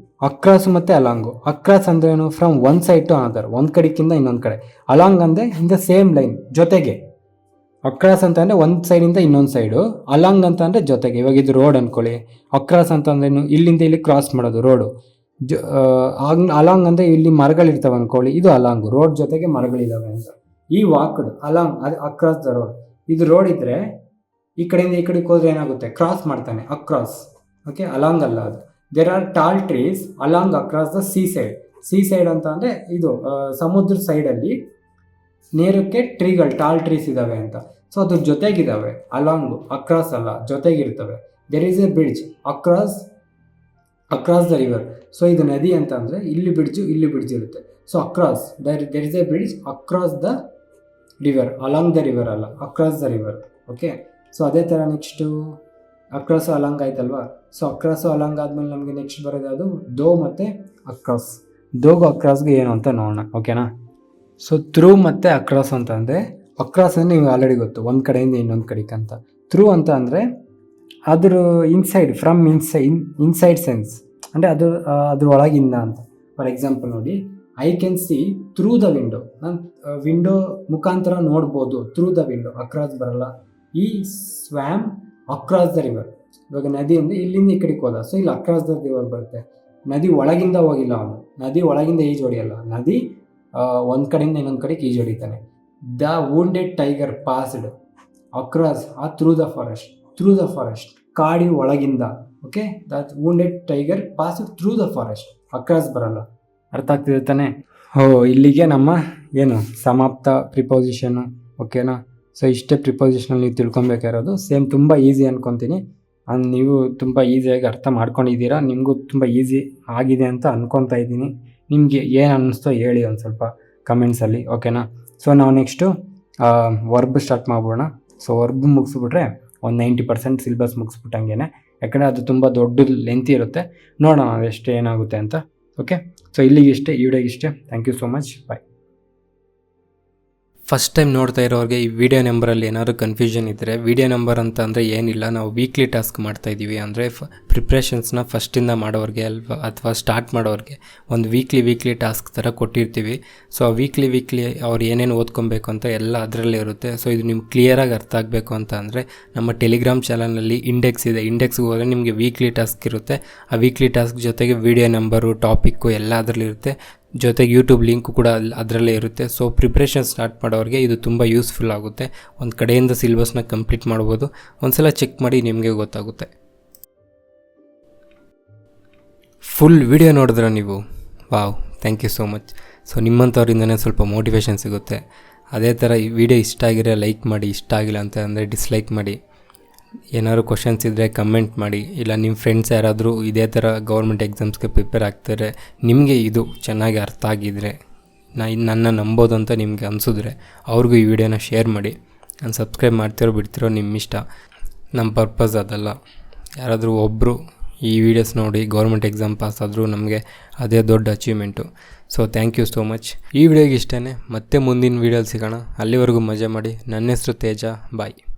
ಅಕ್ರಾಸ್ ಮತ್ತು ಅಲಾಂಗು. ಅಕ್ರಾಸ್ ಅಂದರೆ ಏನು, from one side to another, ಒಂದು ಕಡೆಗಿಂತ ಇನ್ನೊಂದು ಕಡೆ. ಅಲಾಂಗ್ ಅಂದರೆ ಇನ್ ದ ಸೇಮ್ ಲೈನ್, ಜೊತೆಗೆ. ಅಕ್ರಾಸ್ ಅಂತ ಅಂದರೆ ಒಂದು ಸೈಡಿಂದ ಇನ್ನೊಂದು ಸೈಡು, ಅಲಾಂಗ್ ಅಂತ ಅಂದರೆ ಜೊತೆಗೆ. ಇವಾಗ ಇದು ರೋಡ್ ಅಂದ್ಕೊಳ್ಳಿ, ಅಕ್ರಾಸ್ ಅಂತ ಅಂದರೆ ಇಲ್ಲಿಂದ ಇಲ್ಲಿ ಕ್ರಾಸ್ ಮಾಡೋದು ರೋಡು. ಅಲಾಂಗ್ ಅಂದರೆ ಇಲ್ಲಿ ಮರಗಳಿರ್ತವೆ ಅಂದ್ಕೊಳ್ಳಿ, ಇದು ಅಲಾಂಗು, ರೋಡ್ ಜೊತೆಗೆ ಮರಗಳಿದ್ದಾವೆ ಅಂತ. ಈ ವಾಕ್ಡ್ ಅಲಾಂಗ್, ಅದು ಅಕ್ರಾಸ್ ದ ರೋಡ್. ಇದು ರೋಡ್ ಇದ್ದರೆ ಈ ಕಡೆಯಿಂದ ಈ ಕಡೆಗೆ ಹೋದ್ರೆ ಏನಾಗುತ್ತೆ, ಕ್ರಾಸ್ ಮಾಡ್ತಾನೆ, ಅಕ್ರಾಸ್. ಓಕೆ, ಅಲಾಂಗ್ ಅಲ್ಲ ಅದು. There are tall trees along across the seaside. Seaside ಅಂತ ಅಂದರೆ ಇದು ಸಮುದ್ರದ ಸೈಡಲ್ಲಿ ನೇರಕ್ಕೆ ಟ್ರೀಗಳು, ಟಾಲ್ ಟ್ರೀಸ್ ಇದ್ದಾವೆ ಅಂತ. ಸೊ ಅದ್ರ ಜೊತೆಗಿದ್ದಾವೆ, ಅಲಾಂಗು, ಅಕ್ರಾಸ್ ಅಲ್ಲ, ಜೊತೆಗಿರ್ತವೆ. There is a bridge across the river. So ಇದು ನದಿ ಅಂತ ಅಂದರೆ ಇಲ್ಲಿ ಬ್ರಿಡ್ಜ್ ಇರುತ್ತೆ. So across, there is a bridge across the river, along the river ಅಲ್ಲ, across the river. Okay, so ಅದೇ ಥರ ನೆಕ್ಸ್ಟು ಅಕ್ರಾಸು ಅಲಾಂಗ್ ಆಯ್ತಲ್ವಾ. ಸೊ ಅಕ್ರಾಸು ಅಲಾಂಗ್ ಆದಮೇಲೆ ನಮಗೆ ನೆಕ್ಸ್ಟ್ ಬರೋದು ಅದು ದೋ ಮತ್ತು ಅಕ್ರಾಸ್. ದೋಗು ಅಕ್ರಾಸ್ಗೆ ಏನು ಅಂತ ನೋಡೋಣ, ಓಕೆನಾ. ಸೊ ಥ್ರೂ ಮತ್ತು ಅಕ್ರಾಸ್ ಅಂತ ಅಂದರೆ, ಅಕ್ರಾಸ್ ಅಂದರೆ ನೀವು ಆಲ್ರೆಡಿ ಗೊತ್ತು, ಒಂದು ಕಡೆಯಿಂದ ಇನ್ನೊಂದು ಕಡೆಗೆ ಅಂತ. ಥ್ರೂ ಅಂತ ಅಂದರೆ ಅದ್ರ ಇನ್ಸೈಡ್, ಫ್ರಮ್ ಇನ್ಸೈಡ್ ಸೆನ್ಸ್, ಅಂದರೆ ಅದ್ರ ಒಳಗಿಂದ ಅಂತ. ಫಾರ್ ಎಕ್ಸಾಂಪಲ್ ನೋಡಿ, I can see through the window, ನಾನು ವಿಂಡೋ ಮುಖಾಂತರ ನೋಡ್ಬೋದು, ಥ್ರೂ ದ ವಿಂಡೋ, ಅಕ್ರಾಸ್ ಬರಲ್ಲ. ಈ ಸ್ವ್ಯಾಮ್ ಅಕ್ರಾಸ್ ದ ರಿವರ್, ಇವಾಗ ನದಿ ಅಂದರೆ ಇಲ್ಲಿಂದ ಈ ಕಡೆಗೆ ಹೋದ, ಸೊ ಇಲ್ಲಿ ಅಕ್ರಾಸ್ ದ ರಿವರ್ ಬರುತ್ತೆ. ನದಿ ಒಳಗಿಂದ ಹೋಗಿಲ್ಲ ಅವನು, ನದಿ ಒಳಗಿಂದ ಈಜು ಹೊಡಿಯಲ್ಲ, ನದಿ ಒಂದು ಕಡೆಯಿಂದ ಇನ್ನೊಂದು ಕಡೆಗೆ ಈಜು ಹೊಡಿತಾನೆ. The wounded tiger passed across through the forest, ಕಾಡಿ ಒಳಗಿಂದ. Okay, that wounded tiger passed through the forest, across ಬರಲ್ಲ. ಅರ್ಥ ಆಗ್ತಿದೆ ತಾನೆ? ಇಲ್ಲಿಗೆ ನಮ್ಮ ಏನು ಸಮಾಪ್ತ ಪ್ರಿಪೋಸಿಷನ್ನು, ಓಕೆನಾ. ಸೊ ಇಷ್ಟೇ ಪ್ರಿಪೋಸಿಷನಲ್ಲಿ ನೀವು ತಿಳ್ಕೊಬೇಕಾಗಿರೋದು. ಸೇಮ್ ತುಂಬ ಈಸಿ ಅಂದ್ಕೊತೀನಿ. ನೀವು ತುಂಬ ಈಸಿಯಾಗಿ ಅರ್ಥ ಮಾಡ್ಕೊಂಡಿದ್ದೀರಾ, ನಿಮಗೂ ತುಂಬ ಈಸಿ ಆಗಿದೆ ಅಂತ ಅಂದ್ಕೊತಾ ಇದ್ದೀನಿ. ನಿಮಗೆ ಏನು ಅನ್ನಿಸ್ತೋ ಹೇಳಿ ಒಂದು ಸ್ವಲ್ಪ ಕಮೆಂಟ್ಸಲ್ಲಿ, ಓಕೆನಾ. ಸೊ ನಾವು ನೆಕ್ಸ್ಟು ವರ್ಬ್ ಸ್ಟಾರ್ಟ್ ಮಾಡ್ಬೋಣ. ಸೊ ವರ್ಬ್ ಮುಗಿಸ್ಬಿಟ್ರೆ ಒಂದು 90% ಸಿಲೆಬಸ್ ಮುಗಿಸ್ಬಿಟ್ಟಂಗೆ, ಯಾಕಂದರೆ ಅದು ತುಂಬ ದೊಡ್ಡ ಲೆಂತ್ ಇರುತ್ತೆ. ನೋಡೋಣ ಅದೆಷ್ಟು ಏನಾಗುತ್ತೆ ಅಂತ. ಓಕೆ, ಸೊ ಇಲ್ಲಿಗೆ ಇಷ್ಟೇ, ಈ ವಿಡಿಯೋಗೆ ಇಷ್ಟೇ. Thank you so much, bye. First time ನೋಡ್ತಾ ಇರೋರಿಗೆ ಈ ವಿಡಿಯೋ ನಂಬರಲ್ಲಿ ಏನಾದರೂ ಕನ್ಫ್ಯೂಷನ್ ಇದ್ದರೆ, ವಿಡಿಯೋ ನಂಬರ್ ಅಂತ ಅಂದರೆ ಏನಿಲ್ಲ, ನಾವು ವೀಕ್ಲಿ ಟಾಸ್ಕ್ ಮಾಡ್ತಾಯಿದ್ದೀವಿ. ಅಂದರೆ ಪ್ರಿಪ್ರೇಷನ್ಸ್ನ ಫಸ್ಟಿಂದ ಮಾಡೋರಿಗೆ ಅಥವಾ ಸ್ಟಾರ್ಟ್ ಮಾಡೋರಿಗೆ ಒಂದು ವೀಕ್ಲಿ ಟಾಸ್ಕ್ ಥರ ಕೊಟ್ಟಿರ್ತೀವಿ. ಸೊ ಆ ವೀಕ್ಲಿ ಅವ್ರು ಏನೇನು ಓದ್ಕೊಬೇಕು ಅಂತ ಎಲ್ಲ ಅದರಲ್ಲೇ ಇರುತ್ತೆ. ಸೊ ಇದು ನಿಮ್ಗೆ ಕ್ಲಿಯರಾಗಿ ಅರ್ಥ ಆಗಬೇಕು ಅಂತ ಅಂದರೆ ನಮ್ಮ ಟೆಲಿಗ್ರಾಮ್ ಚಾನಲ್ನಲ್ಲಿ ಇಂಡೆಕ್ಸ್ ಇದೆ, ಇಂಡೆಕ್ಸ್ಗೆ ಹೋದರೆ ನಿಮಗೆ ವೀಕ್ಲಿ ಟಾಸ್ಕ್ ಇರುತ್ತೆ. ಆ ವೀಕ್ಲಿ ಟಾಸ್ಕ್ ಜೊತೆಗೆ ವಿಡಿಯೋ ನಂಬರು, ಟಾಪಿಕ್ಕು ಎಲ್ಲ ಅದರಲ್ಲಿರುತ್ತೆ. ಜೊತೆಗೆ ಯೂಟ್ಯೂಬ್ ಲಿಂಕು ಕೂಡ ಅದರಲ್ಲೇ ಇರುತ್ತೆ. ಸೊ ಪ್ರಿಪ್ರೇಷನ್ ಸ್ಟಾರ್ಟ್ ಮಾಡೋರಿಗೆ ಇದು ತುಂಬ ಯೂಸ್ಫುಲ್ ಆಗುತ್ತೆ. ಒಂದು ಕಡೆಯಿಂದ ಸಿಲೆಬಸ್ನ ಕಂಪ್ಲೀಟ್ ಮಾಡ್ಬೋದು. ಒಂದ್ಸಲ ಚೆಕ್ ಮಾಡಿ, ನಿಮಗೆ ಗೊತ್ತಾಗುತ್ತೆ. ಫುಲ್ ವಿಡಿಯೋ ನೋಡಿದ್ರೆ ನೀವು, wow, thank you so much. So ನಿಮ್ಮಂಥವ್ರಿಂದನೇ ಸ್ವಲ್ಪ ಮೋಟಿವೇಶನ್ ಸಿಗುತ್ತೆ. ಅದೇ ಥರ ಈ ವಿಡಿಯೋ ಇಷ್ಟ ಆಗಿರೋ ಲೈಕ್ ಮಾಡಿ, ಇಷ್ಟ ಆಗಿಲ್ಲ ಅಂತ ಅಂದರೆ ಡಿಸ್ಲೈಕ್ ಮಾಡಿ. ಏನಾದ್ರು ಕ್ವಶನ್ಸ್ ಇದ್ದರೆ ಕಮೆಂಟ್ ಮಾಡಿ. ಇಲ್ಲ ನಿಮ್ಮ ಫ್ರೆಂಡ್ಸ್ ಯಾರಾದರೂ ಇದೇ ಥರ ಗೌರ್ಮೆಂಟ್ ಎಕ್ಸಾಮ್ಸ್ಗೆ ಪ್ರಿಪೇರ್ ಆಗ್ತಾರೆ, ನಿಮಗೆ ಇದು ಚೆನ್ನಾಗಿ ಅರ್ಥ ಆಗಿದ್ದರೆ, ನನ್ನ ನಂಬೋದು ಅಂತ ನಿಮಗೆ ಅನಿಸಿದ್ರೆ ಅವ್ರಿಗೂ ಈ ವಿಡಿಯೋನ ಶೇರ್ ಮಾಡಿ. ನಾನು ಸಬ್ಸ್ಕ್ರೈಬ್ ಮಾಡ್ತಿರೋ ಬಿಡ್ತಿರೋ ನಿಮ್ಮ ಇಷ್ಟ, ನಮ್ಮ ಪರ್ಪಸ್ ಅದಲ್ಲ. ಯಾರಾದರೂ ಒಬ್ಬರು ಈ ವಿಡಿಯೋಸ್ ನೋಡಿ ಗೌರ್ಮೆಂಟ್ ಎಕ್ಸಾಮ್ ಪಾಸ್ ಆದರೂ ನಮಗೆ ಅದೇ ದೊಡ್ಡ achievement. So thank you so much. ಈ ವಿಡಿಯೋಗೆ ಇಷ್ಟೇ, ಮತ್ತೆ ಮುಂದಿನ ವೀಡಿಯೋಲಿ ಸಿಗೋಣ. ಅಲ್ಲಿವರೆಗೂ ಮಜಾ ಮಾಡಿ. ನನ್ನ ಹೆಸರು ತೇಜ. ಬಾಯ್.